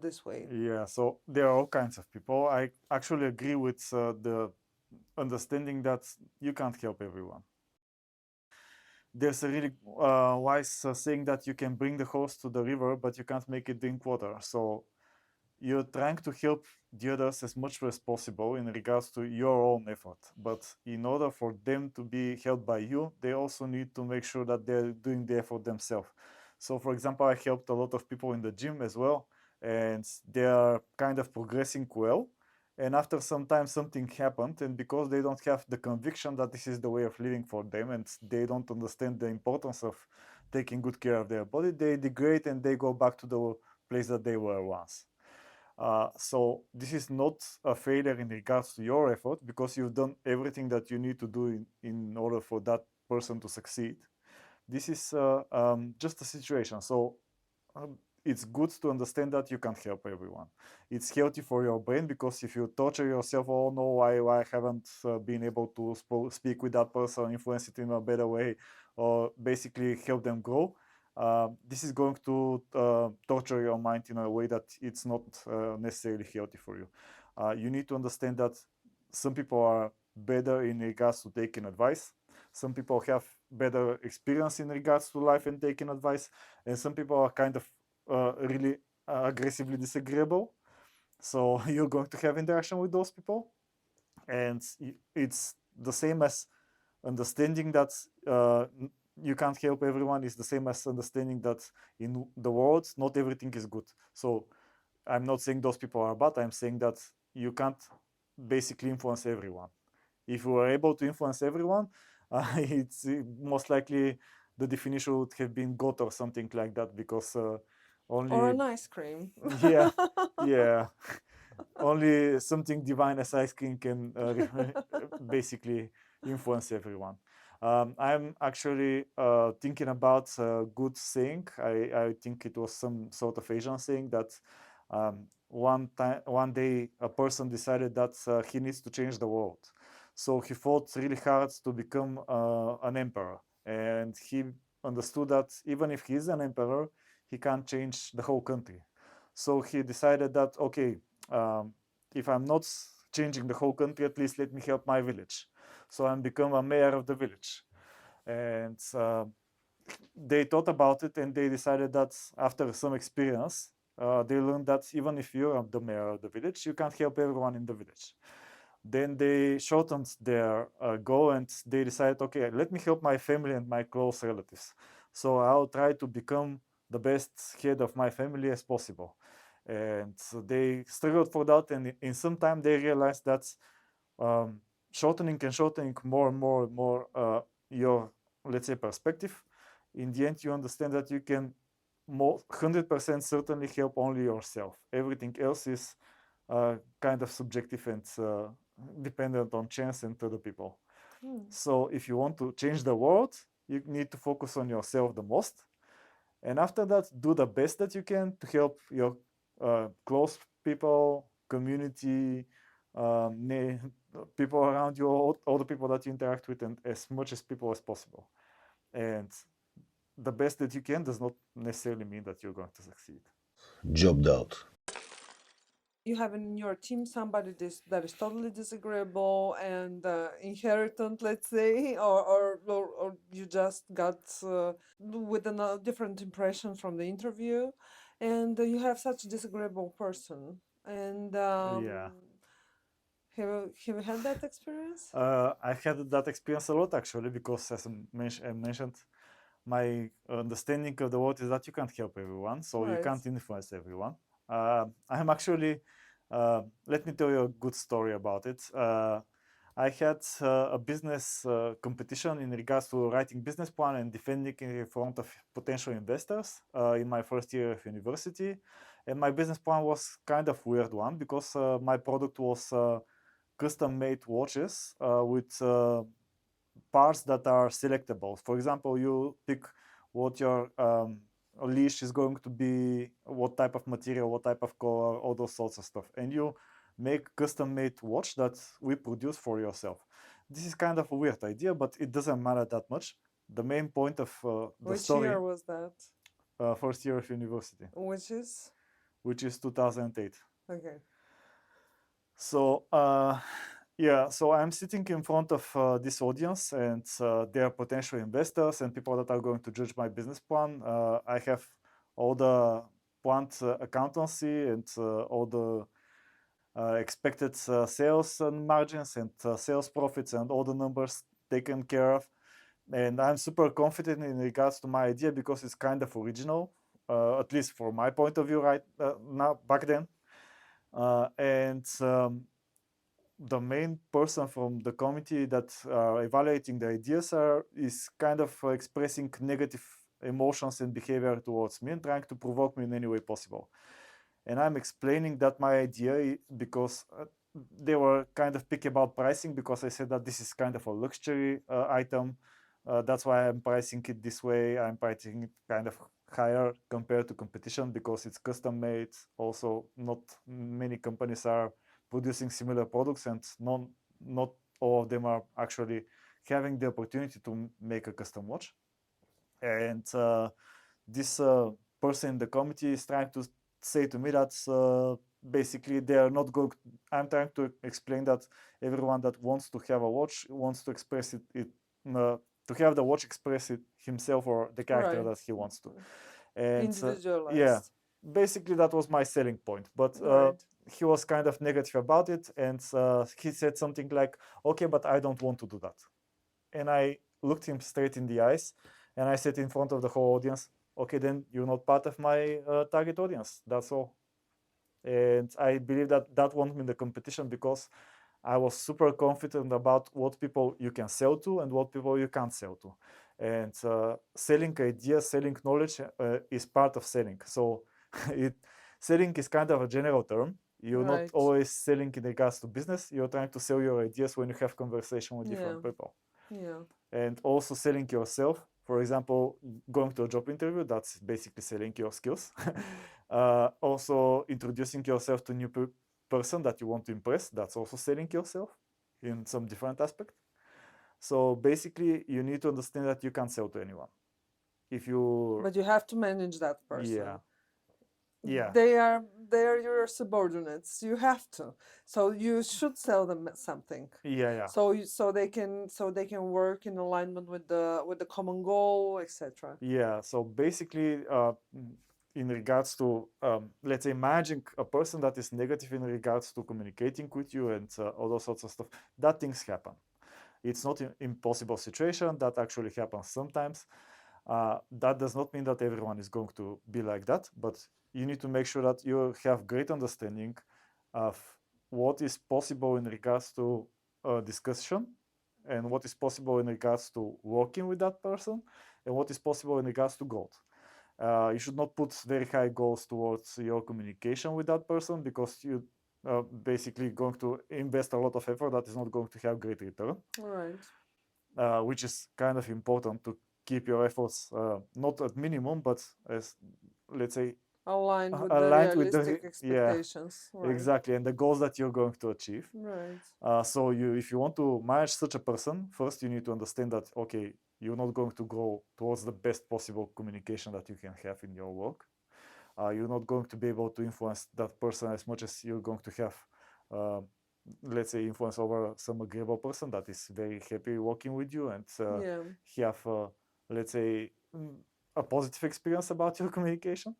this way? Yeah, so there are all kinds of people. I actually agree with the understanding that you can't help everyone. There's a really wise saying that you can bring the horse to the river, but you can't make it drink water. So you're trying to help the others as much as possible in regards to your own effort. But in order for them to be helped by you, they also need to make sure that they're doing the effort themselves. So, for example, I helped a lot of people in the gym as well, and they are kind of progressing well. And after some time, something happened, and because they don't have the conviction that this is the way of living for them, and they don't understand the importance of taking good care of their body, they degrade and they go back to the place that they were once. So this is not a failure in regards to your effort because you've done everything that you need to do in order for that person to succeed. This is just a situation. So it's good to understand that you can't help everyone. It's healthy for your brain because if you torture yourself, oh no, I haven't been able to speak with that person, influence it in a better way, or basically help them grow. This is going to torture your mind in a way that it's not necessarily healthy for you. You need to understand that some people are better in regards to taking advice. Some people have better experience in regards to life and taking advice, and some people are kind of really aggressively disagreeable. So you're going to have interaction with those people, and it's the same as understanding that you can't help everyone is the same as understanding that in the world not everything is good. So I'm not saying those people are bad. I'm saying that you can't basically influence everyone. If you were able to influence everyone, it's most likely the definition would have been God or something like that, because Or only an ice cream? yeah, yeah, only something divine as ice cream can basically influence everyone. I'm actually thinking about a good saying. I think it was some sort of Asian saying that one day a person decided that he needs to change the world. So he fought really hard to become an emperor, and he understood that even if he is an emperor, he can't change the whole country. So he decided that okay, um, if I'm not changing the whole country, at least let me help my village. So I'm become a mayor of the village, and they thought about it and they decided that after some experience, they learned that even if you're the mayor of the village, you can't help everyone in the village. Then they shortened their goal and they decided, okay, let me help my family and my close relatives. So I'll try to become the best head of my family as possible. And so they struggled for that, and in some time they realized that um, shortening and shortening more and more and more your, let's say, perspective. In the end, you understand that you can 100% certainly help only yourself. Everything else is kind of subjective and dependent on chance and other people. So if you want to change the world, you need to focus on yourself the most. And after that, do the best that you can to help your close people, community, people around you, all the people that you interact with, and as much as people as possible. And the best that you can does not necessarily mean that you're going to succeed. Job out. You have in your team somebody that is totally disagreeable and inheritant, let's say, or you just got with a different impression from the interview, and you have such a disagreeable person. And Yeah. have you had that experience? I had that experience a lot actually, because as I mentioned, my understanding of the world is that you can't help everyone, so you Right. can't influence everyone. I'm actually, let me tell you a good story about it. I had a business competition in regards to writing business plan and defending it in front of potential investors in my first year of university. And my business plan was kind of weird one, because my product was custom-made watches with parts that are selectable. For example, you pick what your leash is going to be, what type of material, what type of color, all those sorts of stuff, and you make custom-made watch that we produce for yourself. This is kind of a weird idea, but it doesn't matter that much. The main point of the Which story, year was that? first year of university, Which is which is 2008. okay. So yeah, so I'm sitting in front of this audience, and they are potential investors and people that are going to judge my business plan. I have all the planned accountancy and all the expected sales and margins and sales profits and all the numbers taken care of. And I'm super confident in regards to my idea, because it's kind of original, at least from my point of view right now, back then. And the main person from the committee that are evaluating the ideas is kind of expressing negative emotions and behavior towards me and trying to provoke me in any way possible. And I'm explaining that my idea, because they were kind of picky about pricing, because I said that this is kind of a luxury item. That's why I'm pricing it this way. I'm pricing it kind of higher compared to competition, because it's custom made. Also, not many companies are producing similar products, and not all of them are actually having the opportunity to make a custom watch. And this person in the committee is trying to say to me that basically they are not going. I'm trying to explain that everyone that wants to have a watch wants to express to have the watch express it himself or the character Right. that he wants to. And yeah, Individualized. basically that was my selling point. But Right. he was kind of negative about it, and he said something like, "Okay, but I don't want to do that." And I looked him straight in the eyes, and I said in front of the whole audience, "Okay, then you're not part of my target audience. That's all." And I believe that that won me the competition, because I was super confident about what people you can sell to and what people you can't sell to. And selling ideas, selling knowledge is part of selling. So selling is kind of a general term. You're not Right. always selling in regards to business. You're trying to sell your ideas when you have conversation with Yeah. different people. Yeah. And also selling yourself. For example, going to a job interview, that's basically selling your skills. Also introducing yourself to new person that you want to impress, that's also selling yourself in some different aspect. So basically you need to understand that you can't sell to anyone. If you, But you have to manage that person. yeah, yeah, They are your subordinates. You have to. So you should sell them something. yeah. So they can work in alignment with the common goal, etc. Yeah, so basically in regards to, let's say, managing a person that is negative in regards to communicating with you and all those sorts of stuff, that things happen. It's not an impossible situation. That actually happens sometimes. That does not mean that everyone is going to be like that, but you need to make sure that you have great understanding of what is possible in regards to discussion and what is possible in regards to working with that person and what is possible in regards to growth. You should not put very high goals towards your communication with that person because you basically going to invest a lot of effort that is not going to have great return. Right. Which is kind of important to keep your efforts not at minimum, but as, let's say, Aligned with the aligned with realistic yeah, expectations. Right. exactly, and the goals that you're going to achieve. Right. So if you want to manage such a person, first you need to understand that, okay, you're not going to go towards the best possible communication that you can have in your work. You're not going to be able to influence that person as much as you're going to have, let's say, influence over some agreeable person that is very happy working with you and Yeah. have, let's say, a positive experience about your communication.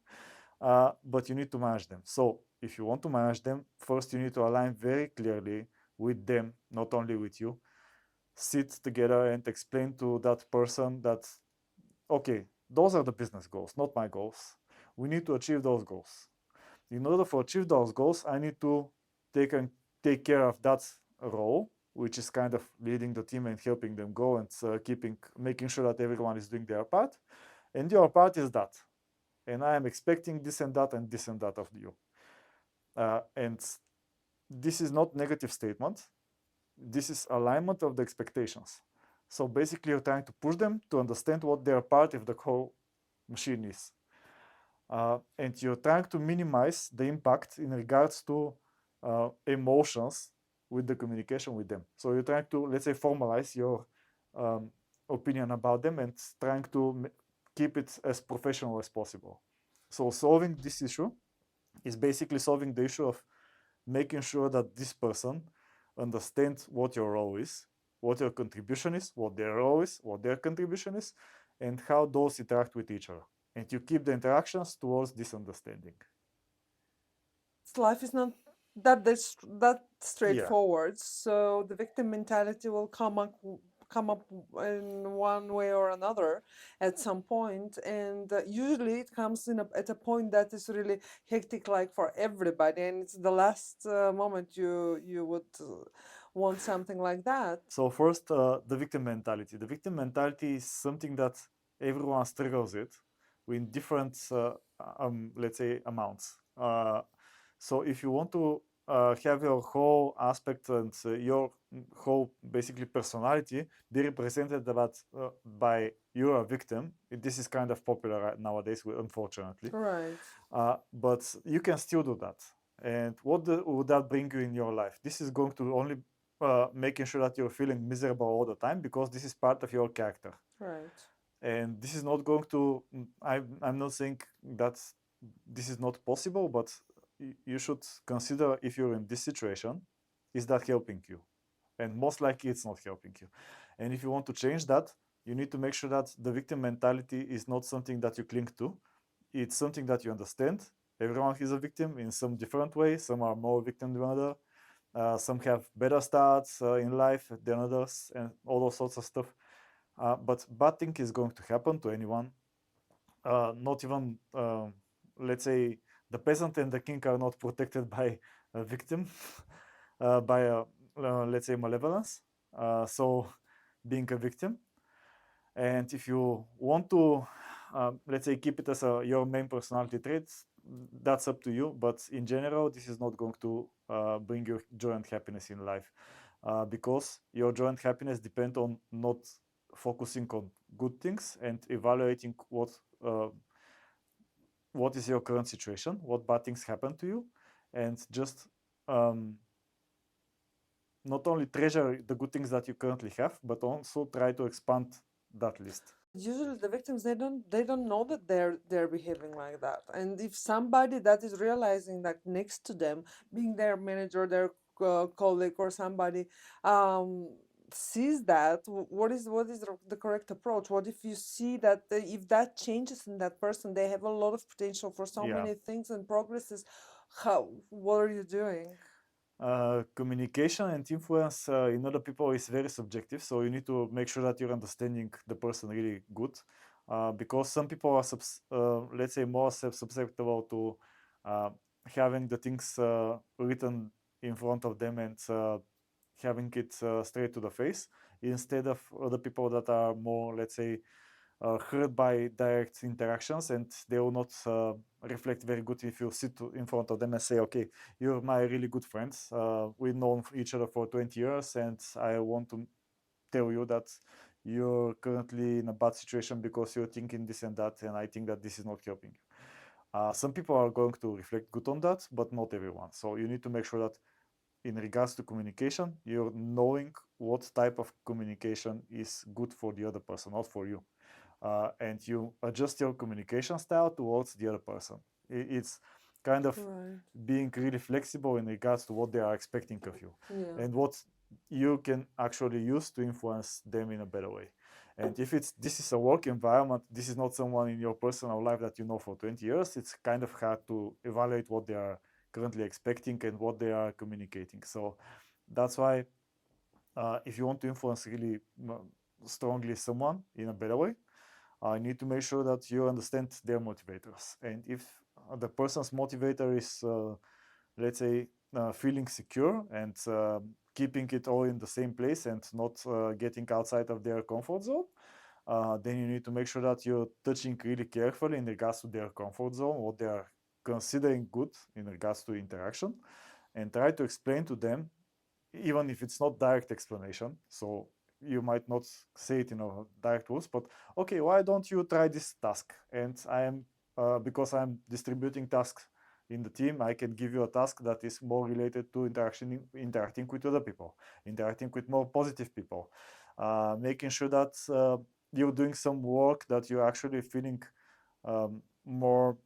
But you need to manage them. So if you want to manage them, first you need to align very clearly with them, not only with you. Sit together and explain to that person that, okay, those are the business goals, not my goals. We need to achieve those goals. In order to achieve those goals, I need to take care of that role, which is kind of leading the team and helping them go and making sure that everyone is doing their part. And your part is that. And I am expecting this and that and this and that of you. And this is not negative statement. This is alignment of the expectations. So basically, you're trying to push them to understand what their part of the whole machine is. And you're trying to minimize the impact in regards to emotions with the communication with them. So you're trying to, let's say, formalize your opinion about them and trying to keep it as professional as possible. So solving this issue is basically solving the issue of making sure that this person understands what your role is, what your contribution is, what their role is, what their contribution is, and how those interact with each other. And you keep the interactions towards this understanding. Life is not that straightforward. So the victim mentality will come up in one way or another at some point, and usually it comes at a point that is really hectic, like for everybody, and it's the last moment you would want something like that. So first, the victim mentality. The victim mentality is something that everyone struggles with different, let's say, amounts. So if you want to have your whole aspect and your whole basically personality be represented by you're a victim, this is kind of popular nowadays, unfortunately. Right. But you can still do that. And what would that bring you in your life? This is going to only making sure that you're feeling miserable all the time because this is part of your character. Right. And this is not going to, I'm not saying that this is not possible, but you should consider if you're in this situation, is that helping you? And most likely it's not helping you. And if you want to change that, you need to make sure that the victim mentality is not something that you cling to. It's something that you understand. Everyone is a victim in some different way. Some are more victim than others. Some have better starts in life than others, and all those sorts of stuff. But bad thing is going to happen to anyone. Not even, let's say, the peasant and the king are not protected by a victim, by a, let's say, malevolence. So being a victim. And if you want to, let's say, keep it as your main personality trait, that's up to you. But in general, this is not going to bring you joy and happiness in life, because your joy and happiness depend on not focusing on good things and evaluating what is your current situation, what bad things happen to you, and just not only treasure the good things that you currently have, but also try to expand that list. Usually the victims, they don't know that they're behaving like that, and if somebody that is realizing that next to them, being their manager, their colleague or somebody, sees that, what is the correct approach? What if you see that if that changes in that person, they have a lot of potential for so Yeah. many things and progresses? What are you doing? Communication and influence in other people is very subjective, so you need to make sure that you're understanding the person really good, because some people are let's say more susceptible to uh, having the things written in front of them and having it straight to the face, instead of other people that are more, let's say, hurt by direct interactions, and they will not reflect very good if you sit in front of them and say, okay, you're my really good friends, we've known each other for 20 years, and I want to tell you that you're currently in a bad situation because you're thinking this and that, and I think that this is not helping you. Some people are going to reflect good on that, but not everyone. So you need to make sure that in regards to communication, you're knowing what type of communication is good for the other person, not for you. And you adjust your communication style towards the other person. It's kind of Right. being really flexible in regards to what they are expecting of you, Yeah. and what you can actually use to influence them in a better way. And if this is a work environment, this is not someone in your personal life that you know for 20 years, it's kind of hard to evaluate what they are currently expecting and what they are communicating. So that's why if you want to influence really strongly someone in a better way, you need to make sure that you understand their motivators. And if the person's motivator is, let's say, feeling secure and keeping it all in the same place and not getting outside of their comfort zone, then you need to make sure that you're touching really carefully in regards to their comfort zone, what they are considering good in regards to interaction, and try to explain to them, even if it's not direct explanation. So you might not say it in a direct words, but okay, why don't you try this task? And I am, because I'm distributing tasks in the team, I can give you a task that is more related to interacting with other people, interacting with more positive people, making sure that you're doing some work that you're actually feeling more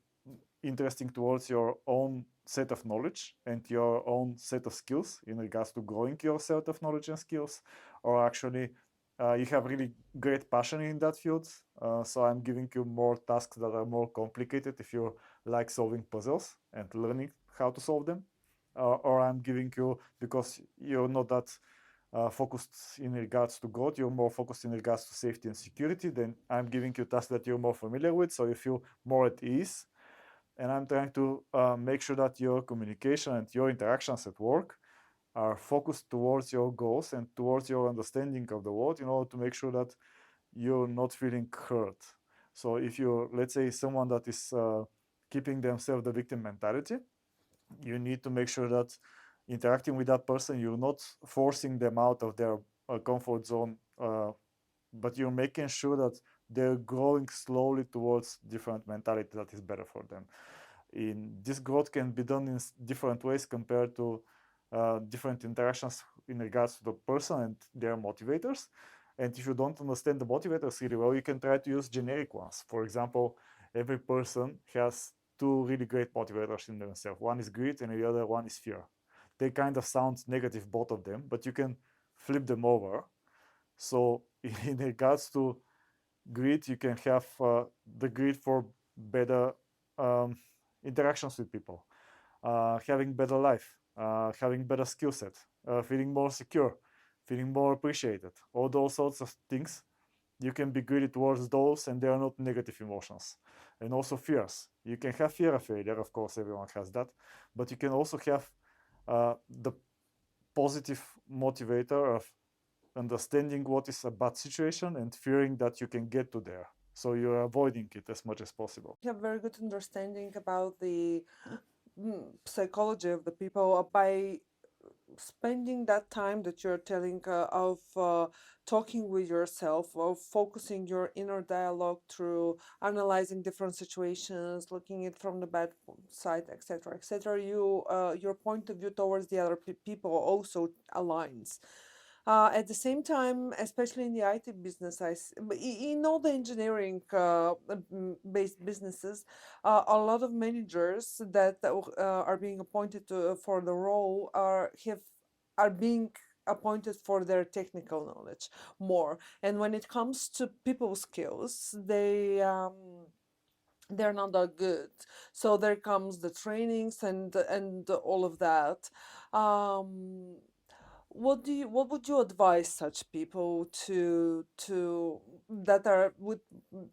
interesting towards your own set of knowledge and your own set of skills in regards to growing your set of knowledge and skills, or actually you have really great passion in that field. So I'm giving you more tasks that are more complicated if you like solving puzzles and learning how to solve them. Or I'm giving you, because you're not that focused in regards to growth, you're more focused in regards to safety and security, then I'm giving you tasks that you're more familiar with, so you feel more at ease. And I'm trying to make sure that your communication and your interactions at work are focused towards your goals and towards your understanding of the world, in order to make sure that you're not feeling hurt. So if you're, let's say, someone that is keeping themselves the victim mentality, you need to make sure that interacting with that person, you're not forcing them out of their comfort zone, but you're making sure that they're growing slowly towards different mentality that is better for them. In this growth can be done in different ways compared to different interactions in regards to the person and their motivators. And if you don't understand the motivators really well, you can try to use generic ones. For example, every person has two really great motivators in themselves. One is greed and the other one is fear. They kind of sound negative, both of them, but you can flip them over. So in regards to greed, you can have the greed for better um, interactions with people, having better life, having better skill set, feeling more secure, feeling more appreciated, all those sorts of things. You can be greedy towards those, and they are not negative emotions. And also fears. You can have fear of failure, of course, everyone has that, but you can also have the positive motivator of understanding what is a bad situation and fearing that you can get to there. So you're avoiding it as much as possible. You have very good understanding about the psychology of the people by spending that time that you're telling of talking with yourself, of focusing your inner dialogue through analyzing different situations, looking at from the bad side, etc., etc. Your point of view towards the other people also aligns. At the same time, especially in the IT business, in all the engineering based businesses, a lot of managers that are being appointed for the role are being appointed for their technical knowledge more. And when it comes to people skills, they're not that good. So there comes the trainings and all of that. Um, what would you advise such people to that are with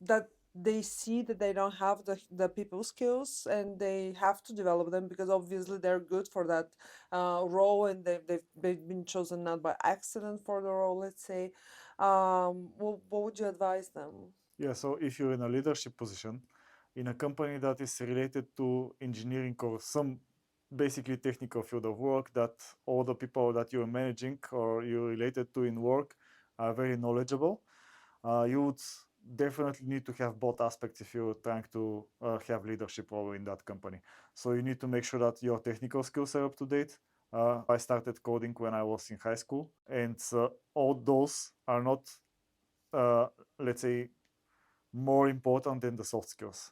that they see that they don't have the people skills and they have to develop them because obviously they're good for that role and they've been chosen not by accident for the role, let's say. What would you advise them? Yeah, so if you're in a leadership position in a company that is related to engineering or some basically technical field of work that all the people that you're managing or you're related to in work are very knowledgeable, you would definitely need to have both aspects if you're trying to have leadership role in that company. So you need to make sure that your technical skills are up to date. I started coding when I was in high school, and all those are not, uh, let's say, more important than the soft skills.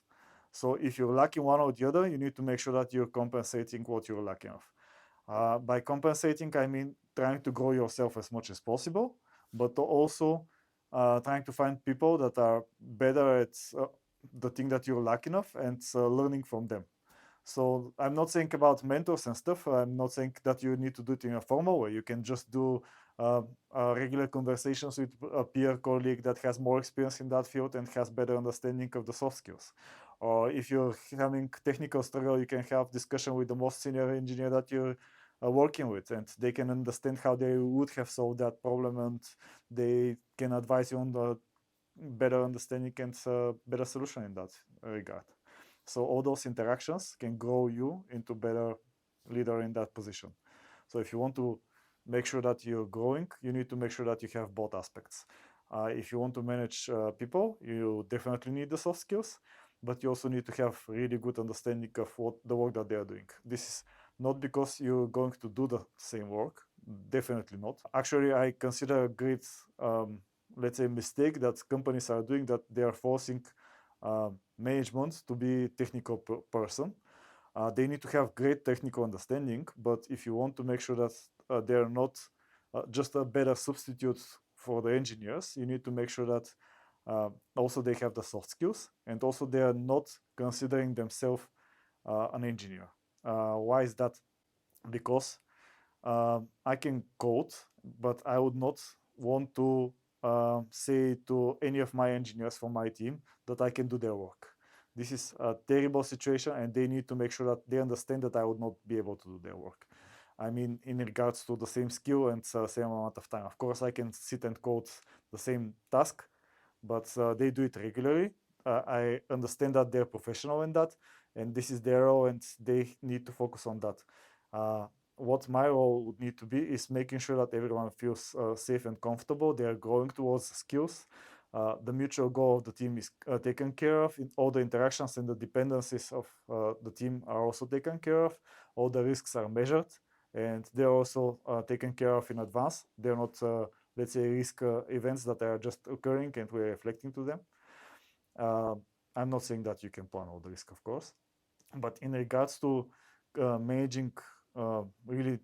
So if you're lacking one or the other, you need to make sure that you're compensating what you're lacking of. By compensating, I mean trying to grow yourself as much as possible, but also trying to find people that are better at the thing that you're lacking of and learning from them. So I'm not saying about mentors and stuff. I'm not saying that you need to do it in a formal way. You can just do regular conversations with a peer colleague that has more experience in that field and has better understanding of the soft skills. Or if you're having technical struggle, you can have discussion with the most senior engineer that you're working with, and they can understand how they would have solved that problem, and they can advise you on the better understanding and better solution in that regard. So all those interactions can grow you into better leader in that position. So if you want to make sure that you're growing, you need to make sure that you have both aspects. If you want to manage people, you definitely need the soft skills, but you also need to have really good understanding of what the work that they are doing. This is not because you're going to do the same work, definitely not. Actually, I consider a great, let's say, mistake that companies are doing, that they are forcing management to be technical person. They need to have great technical understanding, but if you want to make sure that they're not just a better substitute for the engineers, you need to make sure that also they have the soft skills, and also they are not considering themselves an engineer. Why is that? Because I can code, but I would not want to say to any of my engineers from my team that I can do their work. This is a terrible situation, and they need to make sure that they understand that I would not be able to do their work. I mean, in regards to the same skill and same amount of time. Of course, I can sit and code the same task, but they do it regularly. I understand that they're professional in that, and this is their role, and they need to focus on that. What my role would need to be is making sure that everyone feels safe and comfortable. They are growing towards skills. The mutual goal of the team is taken care of. All the interactions and the dependencies of the team are also taken care of. All the risks are measured, and they're also taken care of in advance. They're not, let's say, risk events that are just occurring and we're reflecting to them. I'm not saying that you can plan all the risk, of course, but in regards to managing really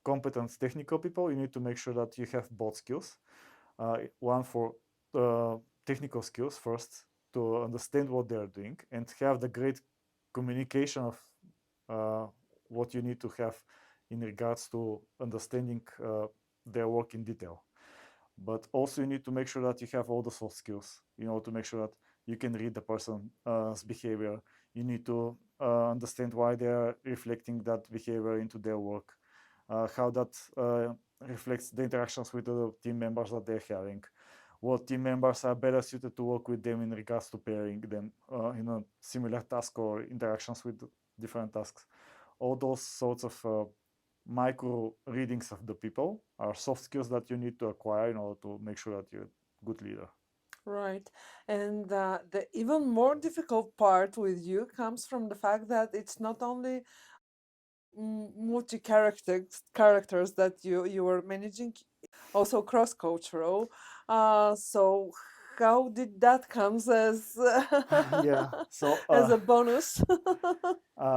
competent technical people, you need to make sure that you have both skills. One for technical skills first, to understand what they are doing and have the great communication of what you need to have in regards to understanding their work in detail. But also you need to make sure that you have all the soft skills, to make sure that you can read the person's behavior. You need to understand why they are reflecting that behavior into their work, how that reflects the interactions with the team members that they're having, what team members are better suited to work with them in regards to pairing them in a similar task or interactions with different tasks. All those sorts of micro readings of the people are soft skills that you need to acquire in order to make sure that you're a good leader. Right. And the even more difficult part with you comes from the fact that it's not only multi characters that you were managing, also cross-cultural. So how did that comes as Yeah. So as a bonus?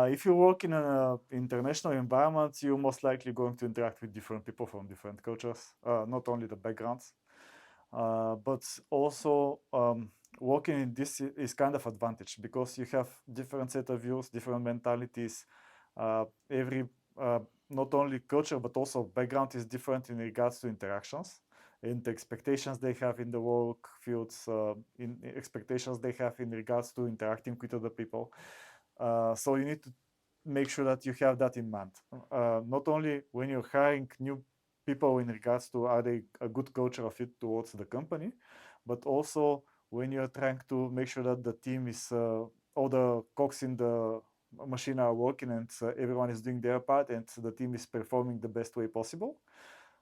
if you work in an international environment, you're most likely going to interact with different people from different cultures, not only the backgrounds, but also working in this is kind of advantage because you have different set of views, different mentalities. Every not only culture but also background is different in regards to interactions and the expectations they have in the work fields, in expectations they have in regards to interacting with other people. So you need to make sure that you have that in mind. Not only when you're hiring new people in regards to are they a good cultural fit towards the company, but also when you're trying to make sure that the team is all the cogs in the machine are working and everyone is doing their part and the team is performing the best way possible.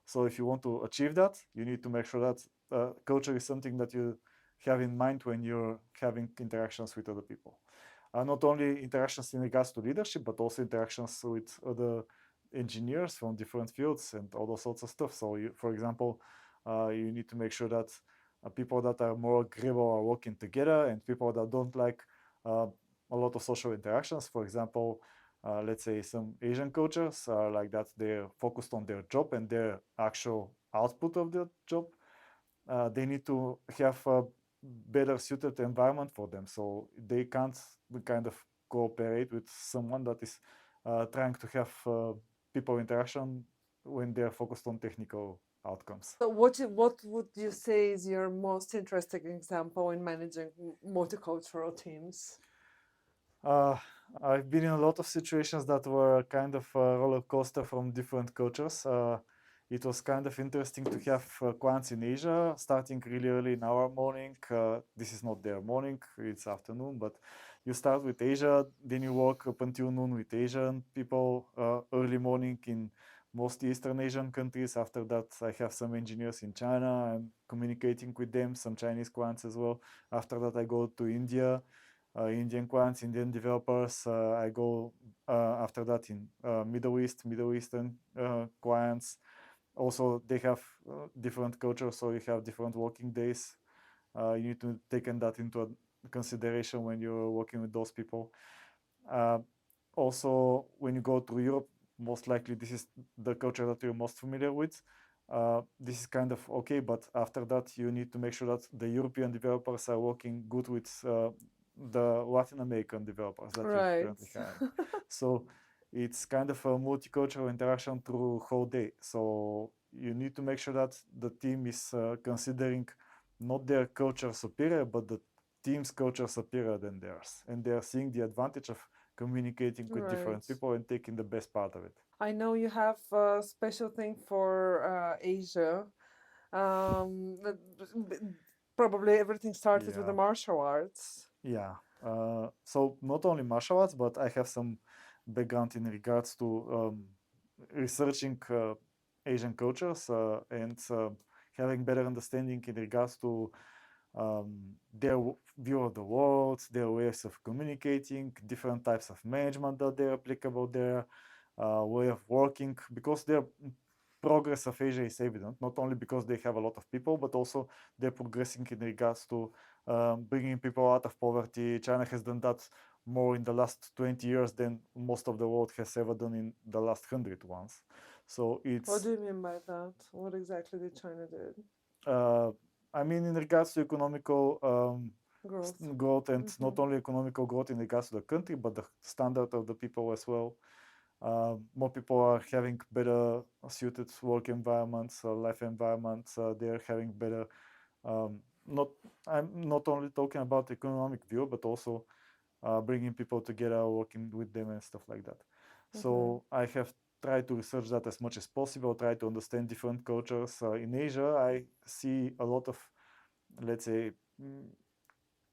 So if you want to achieve that, you need to make sure that culture is something that you have in mind when you're having interactions with other people. Not only interactions in regards to leadership, but also interactions with other engineers from different fields and all those sorts of stuff. So, for example, you need to make sure that people that are more agreeable are working together, and people that don't like a lot of social interactions. For example, let's say some Asian cultures are like that. They're focused on their job and their actual output of their job. They need to have a better suited environment for them. So they can't kind of cooperate with someone that is trying to have people interaction when they're focused on technical outcomes. So what would you say is your most interesting example in managing multicultural teams? I've been in a lot of situations that were kind of a roller coaster from different cultures. It was kind of interesting to have clients in Asia starting really early in our morning. This is not their morning, it's afternoon, but you start with Asia, then you work up until noon with Asian people, early morning in most Eastern Asian countries. After that, I have some engineers in China. I'm communicating with them, some Chinese clients as well. After that, I go to India. Indian clients, Indian developers. I go after that in Middle Eastern clients. Also, they have different cultures, so you have different working days. You need to take that into consideration when you're working with those people. Also, when you go to Europe, most likely this is the culture that you're most familiar with. This is kind of okay, but after that, you need to make sure that the European developers are working good with the Latin American developers that you're Right. currently hiring. So it's kind of a multicultural interaction through whole day. So you need to make sure that the team is considering not their culture superior, but the team's culture superior than theirs, and they are seeing the advantage of communicating with different Right. people and taking the best part of it. I know you have a special thing for Asia. Probably everything started with the Yeah, martial arts. yeah. So not only martial arts, but I have some background in regards to researching Asian cultures and having better understanding in regards to their view of the world, their ways of communicating, different types of management that they're applicable there, way of working, because their progress of Asia is evident, not only because they have a lot of people, but also they're progressing in regards to bringing people out of poverty. China has done that more in the last 20 years than most of the world has ever done in the last 100 ones. So What it's, do you mean by that? What exactly did China do? I mean, in regards to economical Growth. growth, and not only economical growth in regards to the country, but the standard of the people as well. More people are having better suited work environments, life environments. They're having better. Not I'm not only talking about economic view, but also bringing people together, working with them, and stuff like that. So I have tried to research that as much as possible. Try to understand different cultures. In Asia, I see a lot of, let's say,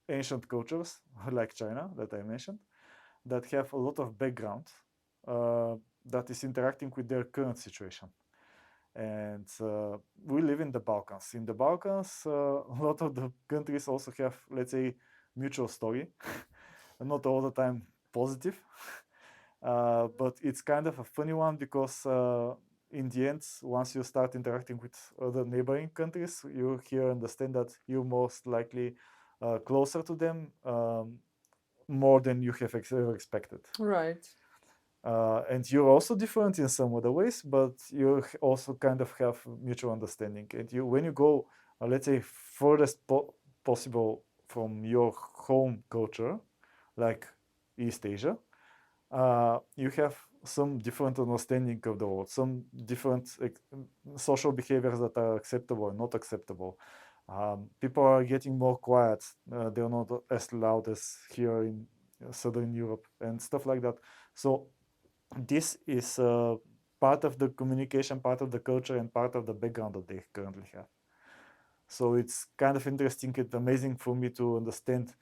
ancient cultures like China that I mentioned, that have a lot of background that is interacting with their current situation. And we live in the Balkans. In the Balkans, a lot of the countries also have, let's say, mutual story, not all the time positive. But it's kind of a funny one because in the end, once you start interacting with other neighboring countries, you here understand that you're most likely closer to them more than you have ever expected. Right. And you're also different in some other ways, but you also kind of have mutual understanding. And you, when you go, let's say, furthest possible from your home culture, like East Asia, you have some different understanding of the world, some different social behaviors that are acceptable and not acceptable. People are getting more quiet. They're not as loud as here in Southern Europe and stuff like that. So this is part of the communication, part of the culture, and part of the background that they currently have. So it's kind of interesting and amazing for me to understand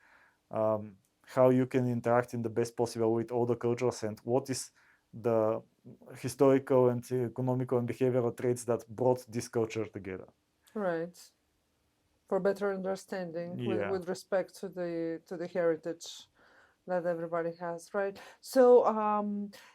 how you can interact in the best possible with all the cultures and what is the historical and economical and behavioral traits that brought this culture together. Right. For better understanding Yeah. with respect to the heritage that everybody has, right? So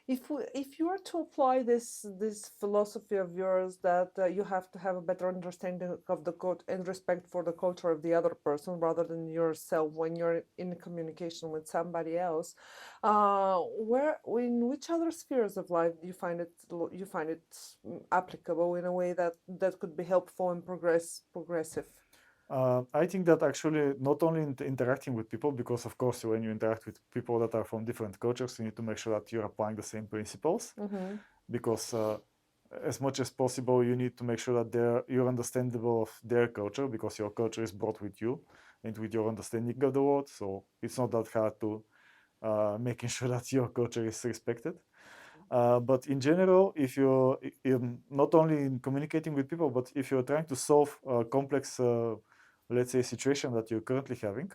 if you are to apply this philosophy of yours that you have to have a better understanding of the code and respect for the culture of the other person rather than yourself when you're in communication with somebody else, where in which other spheres of life do you find it applicable in a way that could be helpful and progressive? I think that actually not only interacting with people, because of course when you interact with people that are from different cultures, you need to make sure that you're applying the same principles. Mm-hmm. Because as much as possible, you need to make sure that you're understandable of their culture, because your culture is brought with you and with your understanding of the world. So it's not that hard to making sure that your culture is respected. But in general, if you're not only in communicating with people, but if you're trying to solve a complex, let's say, situation that you're currently having,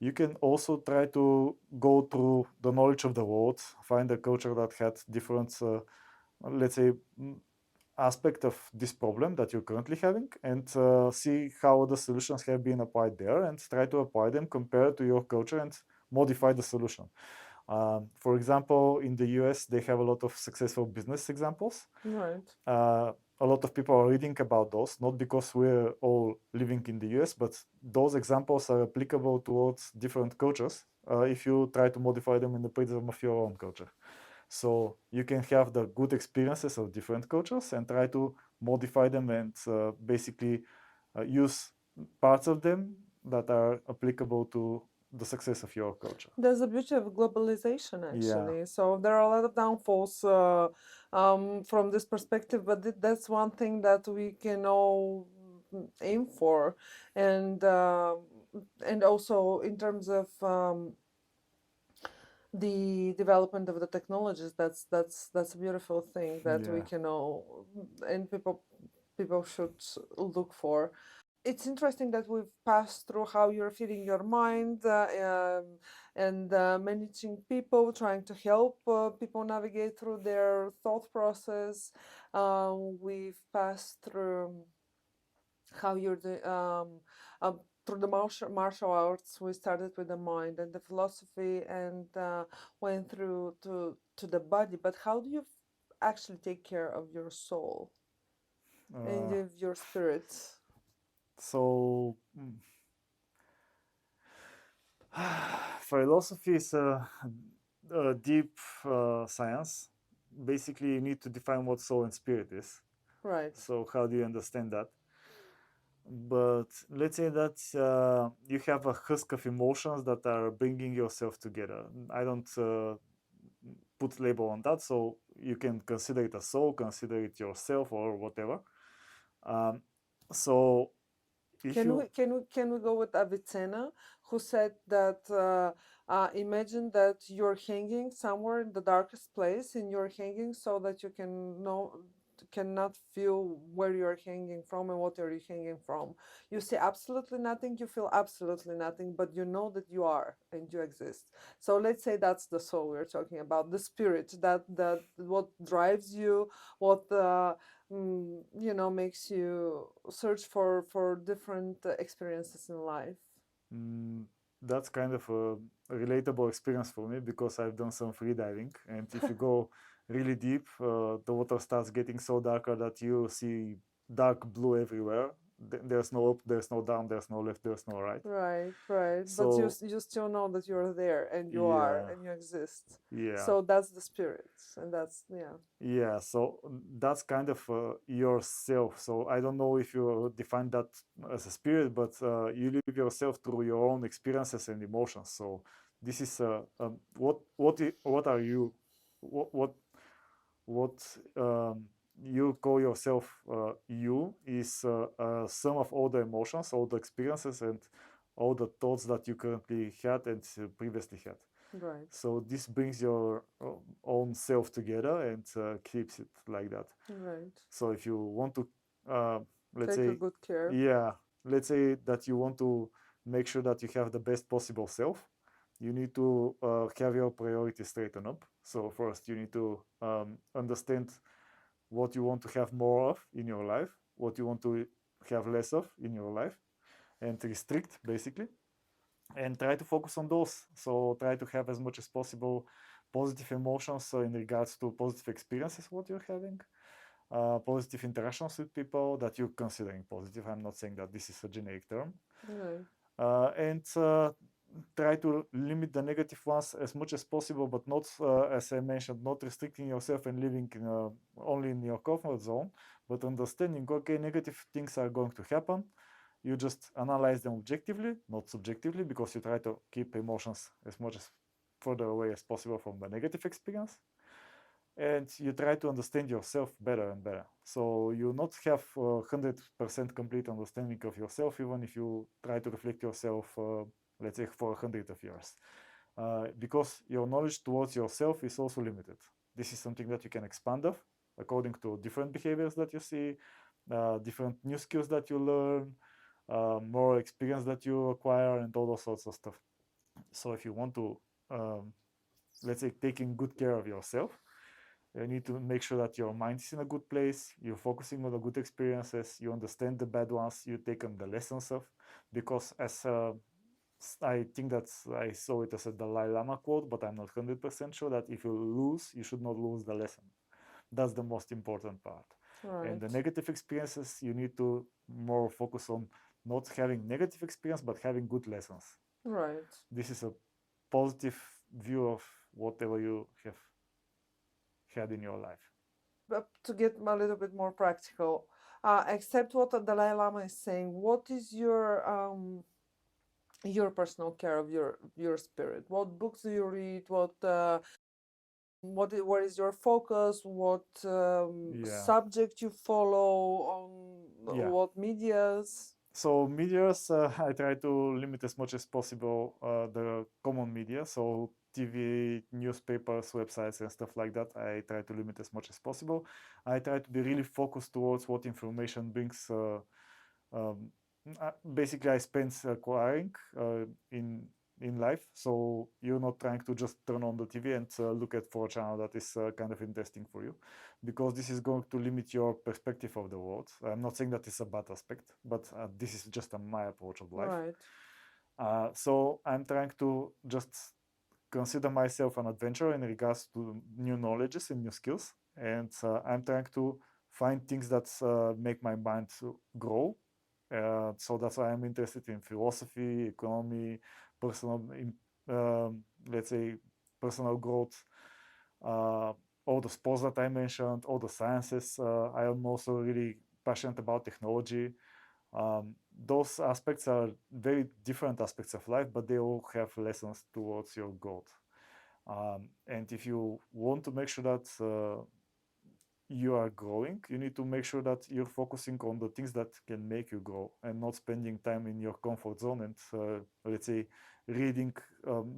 you can also try to go through the knowledge of the world, find a culture that had different, let's say, aspect of this problem that you're currently having, and see how the solutions have been applied there, and try to apply them compared to your culture and modify the solution. For example, in the US, they have a lot of successful business examples. Right. A lot of people are reading about those, not because we're all living in the US, but those examples are applicable towards different cultures if you try to modify them in the prism of your own culture. So you can have the good experiences of different cultures and try to modify them and basically use parts of them that are applicable to the success of your culture. There's a beauty of globalization, actually. So there are a lot of downfalls from this perspective, but that's one thing that we can all aim for, and also in terms of the development of the technologies, that's a beautiful thing that we can all and people should look for. It's interesting that we've passed through how you're feeding your mind and managing people, trying to help people navigate through their thought process. We've passed through how you're through the martial arts. We started with the mind and the philosophy and went through to the body. But how do you actually take care of your soul and of your spirit? So philosophy is a deep science. Basically, you need to define what soul and spirit is. Right. So how do you understand that? But let's say that you have a husk of emotions that are bringing yourself together. I don't put label on that, so you can consider it a soul, consider it yourself, or whatever. So if can we go with Avicenna, who said that imagine that you're hanging somewhere in the darkest place, and you're hanging so that you cannot feel where you're hanging from and what are you hanging from. You see absolutely nothing, you feel absolutely nothing, but you know that you are and you exist. So let's say that's the soul we're talking about, the spirit, that what drives you, what makes you search for different experiences in life. That's kind of a relatable experience for me because I've done some free diving, and if you go really deep, the water starts getting so darker that you see dark blue everywhere. There's no up, there's no down, there's no left, there's no right. Right, right. But So you still know that you're there and you are yeah, and you exist. yeah, So that's the spirit, and that's yeah. yeah. So that's kind of yourself. So I don't know if you define that as a spirit, but you live yourself through your own experiences and emotions. So this is what are you? What what you call yourself you is a sum of all the emotions, all the experiences, and all the thoughts that you currently had and previously had. Right, So this brings your own self together and keeps it like that. right. So if you want to, uh, let's Take a say, good care. yeah, let's say that you want to make sure that you have the best possible self, you need to have your priorities straightened up. So first, you need to understand what you want to have more of in your life, what you want to have less of in your life, and restrict basically, and try to focus on those. So try to have as much as possible positive emotions in regards to positive experiences what you're having, positive interactions with people that you're considering positive. I'm not saying that this is a generic term. Right, And try to limit the negative ones as much as possible, but not, as I mentioned, not restricting yourself and living only in your comfort zone, but understanding, okay, negative things are going to happen. You just analyze them objectively, not subjectively, because you try to keep emotions as much as further away as possible from the negative experience. And you try to understand yourself better and better. So you not have 100% complete understanding of yourself, even if you try to reflect yourself, let's say, for 100 of years. Because your knowledge towards yourself is also limited. This is something that you can expand of according to different behaviors that you see, different new skills that you learn, more experience that you acquire, and all those sorts of stuff. So if you want to, let's say, taking good care of yourself, you need to make sure that your mind is in a good place, you're focusing on the good experiences, you understand the bad ones, you take on the lessons of, because as I think that I saw it as a Dalai Lama quote, but I'm not 100% sure that if you lose, you should not lose the lesson. That's the most important part. And the right, negative experiences, you need to more focus on not having negative experience, but having good lessons. right. This is a positive view of whatever you have had in your life. But to get a little bit more practical, accept what the Dalai Lama is saying. What is your personal care of your spirit? What books do you read? What is your focus? What Yeah, subject you follow on yeah. what medias? So medias, I try to limit as much as possible the common media. So TV, newspapers, websites, and stuff like that. I try to limit as much as possible. I try to be really focused towards what information brings. Um, Basically, I spend acquiring in life. So you're not trying to just turn on the TV and look at for a channel that is kind of interesting for you, because this is going to limit your perspective of the world. I'm not saying that it's a bad aspect, but this is just my approach of life. Right, So I'm trying to just consider myself an adventurer in regards to new knowledges and new skills, and I'm trying to find things that make my mind grow. So that's why I'm interested in philosophy, economy, personal, let's say, personal growth, uh, all the sports that I mentioned, all the sciences. I am also really passionate about technology. Those aspects are very different aspects of life, but they all have lessons towards your goal. And if you want to make sure that you are growing, you need to make sure that you're focusing on the things that can make you grow and not spending time in your comfort zone and, let's say, reading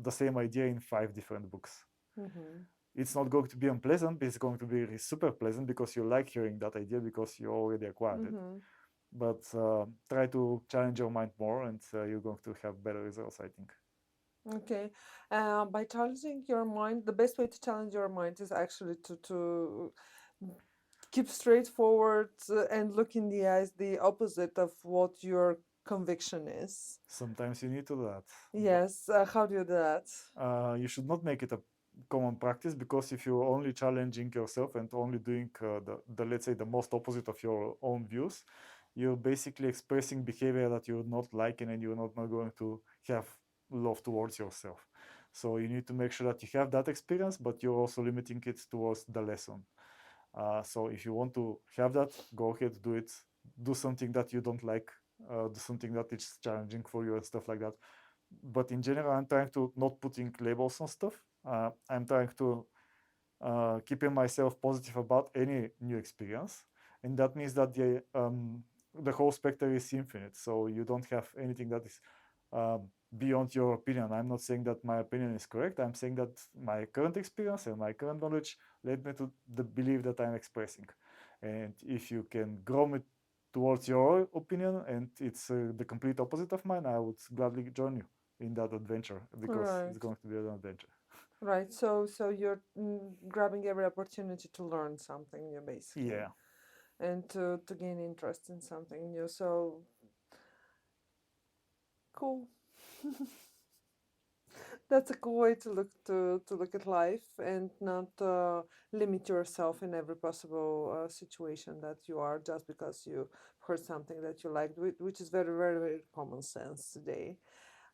the same idea in 5 different books. mm-hmm. It's not going to be unpleasant, but it's going to be super pleasant because you like hearing that idea because you already acquired it. Mm-hmm. But try to challenge your mind more, and you're going to have better results, I think. Okay. By challenging your mind, the best way to challenge your mind is actually to keep straightforward and look in the eyes the opposite of what your conviction is. Sometimes you need to do that. Yes. How do you do that? You should not make it a common practice, because if you're only challenging yourself and only doing the let's say the most opposite of your own views, you're basically expressing behavior that you're not liking, and you're not going to have love towards yourself. So you need to make sure that you have that experience, but you're also limiting it towards the lesson. So if you want to have that, go ahead, do it. Do something that you don't like, do something that is challenging for you and stuff like that. But in general, I'm trying to not putting labels on stuff. I'm trying to keeping myself positive about any new experience, and that means that the whole spectrum is infinite. So you don't have anything that is beyond your opinion. I'm not saying that my opinion is correct. I'm saying that my current experience and my current knowledge led me to the belief that I'm expressing. And if you can grow me towards your opinion and it's the complete opposite of mine, I would gladly join you in that adventure, because it's Right. going to be an adventure. Right. So you're grabbing every opportunity to learn something new, basically, Yeah. and to gain interest in something new. So cool. That's a cool way to look at life and not limit yourself in every possible situation that you are just because you heard something that you liked, which is very, very, very common sense today.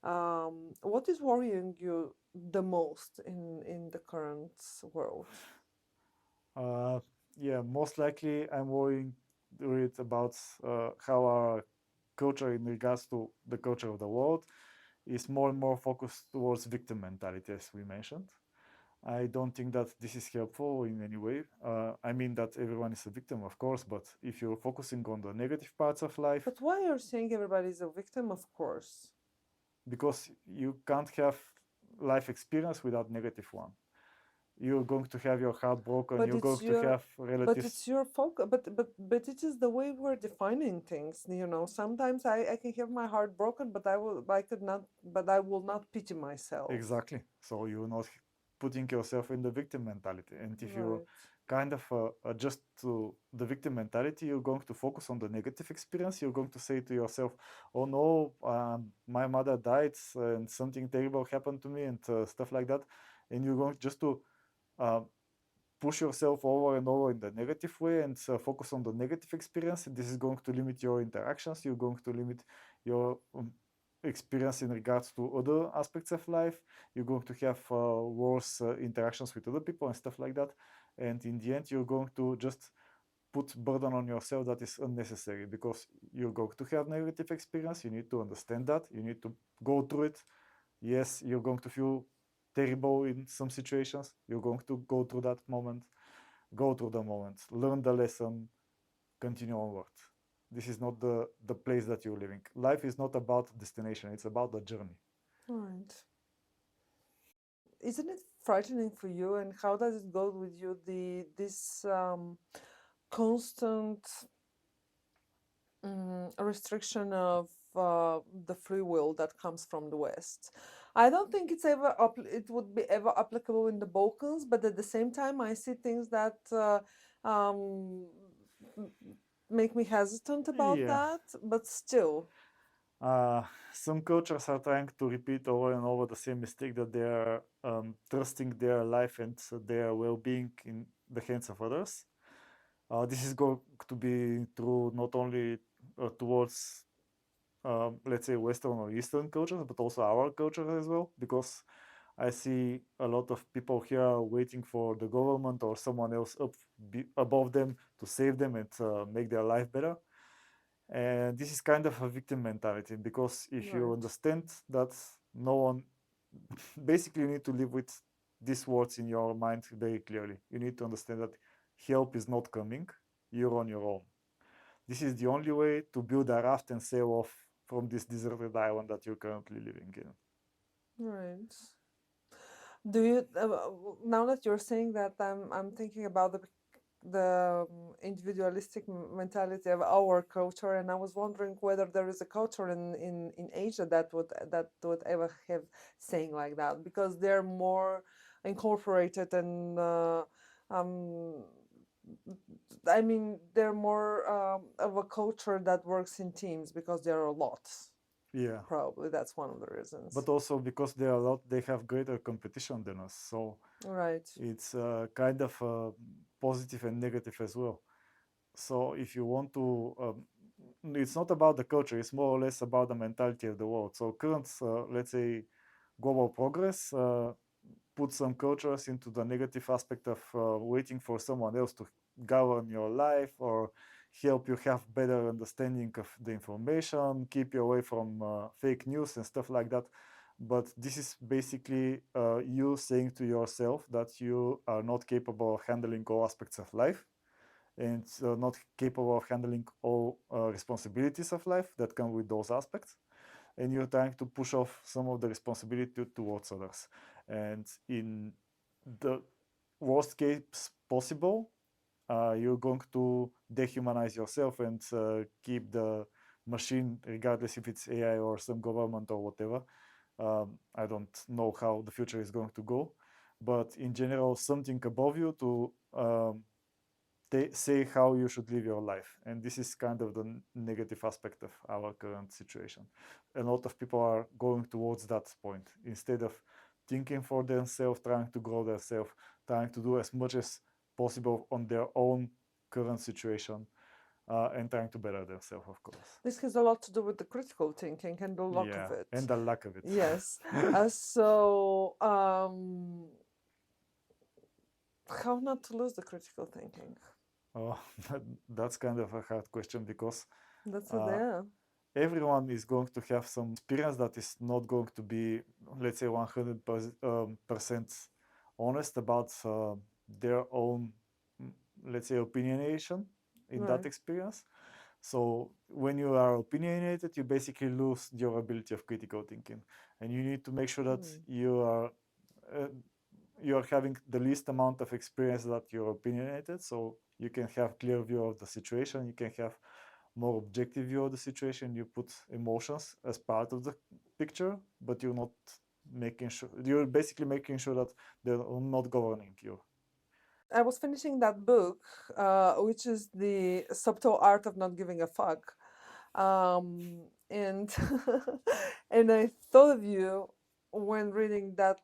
What is worrying you the most in the current world? Uh, yeah, most likely I'm worried about how our culture in regards to the culture of the world is more and more focused towards victim mentality, as we mentioned. I don't think that this is helpful in any way. I mean that everyone is a victim, of course, but if you're focusing on the negative parts of life, But why you're saying everybody is a victim? Of course. because you can't have life experience without negative one. You're going to have your heart broken. But You're going it's to your have relatives. focus. But it is the way we're defining things. You know, sometimes I can have my heart broken, but I could not. But I will not pity myself. Exactly. So you're not putting yourself in the victim mentality. And if you Right. kind of adjust to the victim mentality, you're going to focus on the negative experience. You're going to say to yourself, "Oh no, my mother died, and something terrible happened to me," and stuff like that. And you're going just to uh, push yourself over and over in the negative way and focus on the negative experience. And this is going to limit your interactions. You're going to limit your experience in regards to other aspects of life. You're going to have worse interactions with other people and stuff like that. And in the end, you're going to just put burden on yourself that is unnecessary, because you're going to have negative experience. You need to understand that. You need to go through it. Yes, you're going to feel terrible in some situations. You're going to go through that moment. Go through the moment. Learn the lesson. Continue onward. This is not the place that you're living. Life is not about destination. It's about the journey. Right. Isn't it frightening for you? And how does it go with you? This constant restriction of the free will that comes from the West. I don't think it would be ever applicable in the Balkans, but at the same time, I see things that um, m- make me hesitant about Yeah. that. But still, Uh, some cultures are trying to repeat over and over the same mistake, that they are trusting their life and their well-being in the hands of others. This is going to be true not only towards, let's say, Western or Eastern cultures, but also our culture as well, because I see a lot of people here waiting for the government or someone else above them to save them and make their life better. And this is kind of a victim mentality, because if you right, understand that no one, basically, you need to live with these words in your mind very clearly. You need to understand that help is not coming, you're on your own. This is the only way to build a raft and sail off from this deserted island that you're currently living in. right. Do you now that you're saying that, I'm thinking about the individualistic mentality of our culture, and I was wondering whether there is a culture in Asia that would ever have saying like that, because they're more incorporated and um, I mean they're more of a culture that works in teams because there are a lot. Yeah. Probably that's one of the reasons. But also because they have greater competition than us. So Right. it's kind of positive and negative as well. So if you want to, it's not about the culture, it's more or less about the mentality of the world. So current, let's say, global progress put some cultures into the negative aspect of waiting for someone else to govern your life or help you have better understanding of the information, keep you away from fake news and stuff like that. But this is basically you saying to yourself that you are not capable of handling all aspects of life and not capable of handling all responsibilities of life that come with those aspects. And you're trying to push off some of the responsibility towards others. And in the worst case possible, you're going to dehumanize yourself and keep the machine, regardless if it's AI or some government or whatever. I don't know how the future is going to go, but in general, something above you to say how you should live your life. And this is kind of the negative aspect of our current situation. A lot of people are going towards that point instead of thinking for themselves, trying to grow themselves, trying to do as much as possible on their own current situation, and trying to better themselves, of course. This has a lot to do with the critical thinking and the lack of it. And the lack of it. Yes. How not to lose the critical thinking? Oh, that's kind of a hard question because That's what they are. everyone is going to have some experience that is not going to be, let's say, 100% honest about their own, let's say, opinionation in that Right. experience. So when you are opinionated, you basically lose your ability of critical thinking, and you need to make sure that you are having the least amount of experience that you're opinionated, so you can have clear view of the situation, you can have more objective view of the situation, you put emotions as part of the picture, but you're not making sure, you're basically making sure that they're not governing you. I was finishing that book, which is The Subtle Art of Not Giving a Fuck. And and I thought of you when reading that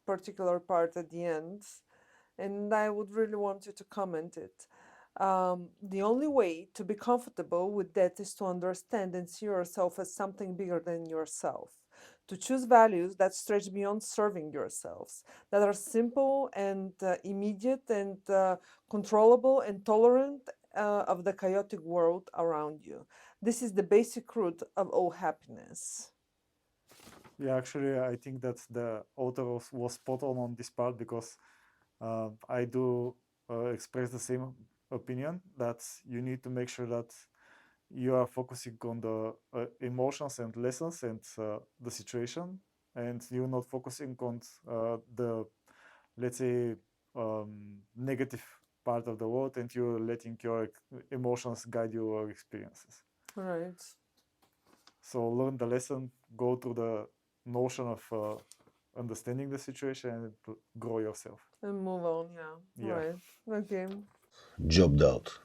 particular part at the end, and I would really want you to comment it. The only way to be comfortable with that is to understand and see yourself as something bigger than yourself. To choose values that stretch beyond serving yourselves, that are simple and immediate and controllable and tolerant of the chaotic world around you. This is the basic root of all happiness. Yeah, actually, I think that the author was spot on this part because I do express the same opinion that you need to make sure that you are focusing on the emotions and lessons and the situation, and you're not focusing on the, let's say, negative part of the world, and you're letting your emotions guide your experiences. Right. So learn the lesson, go through the notion of understanding the situation, and grow yourself. And move on, yeah. Yeah. Right. Okay. Jobbed out.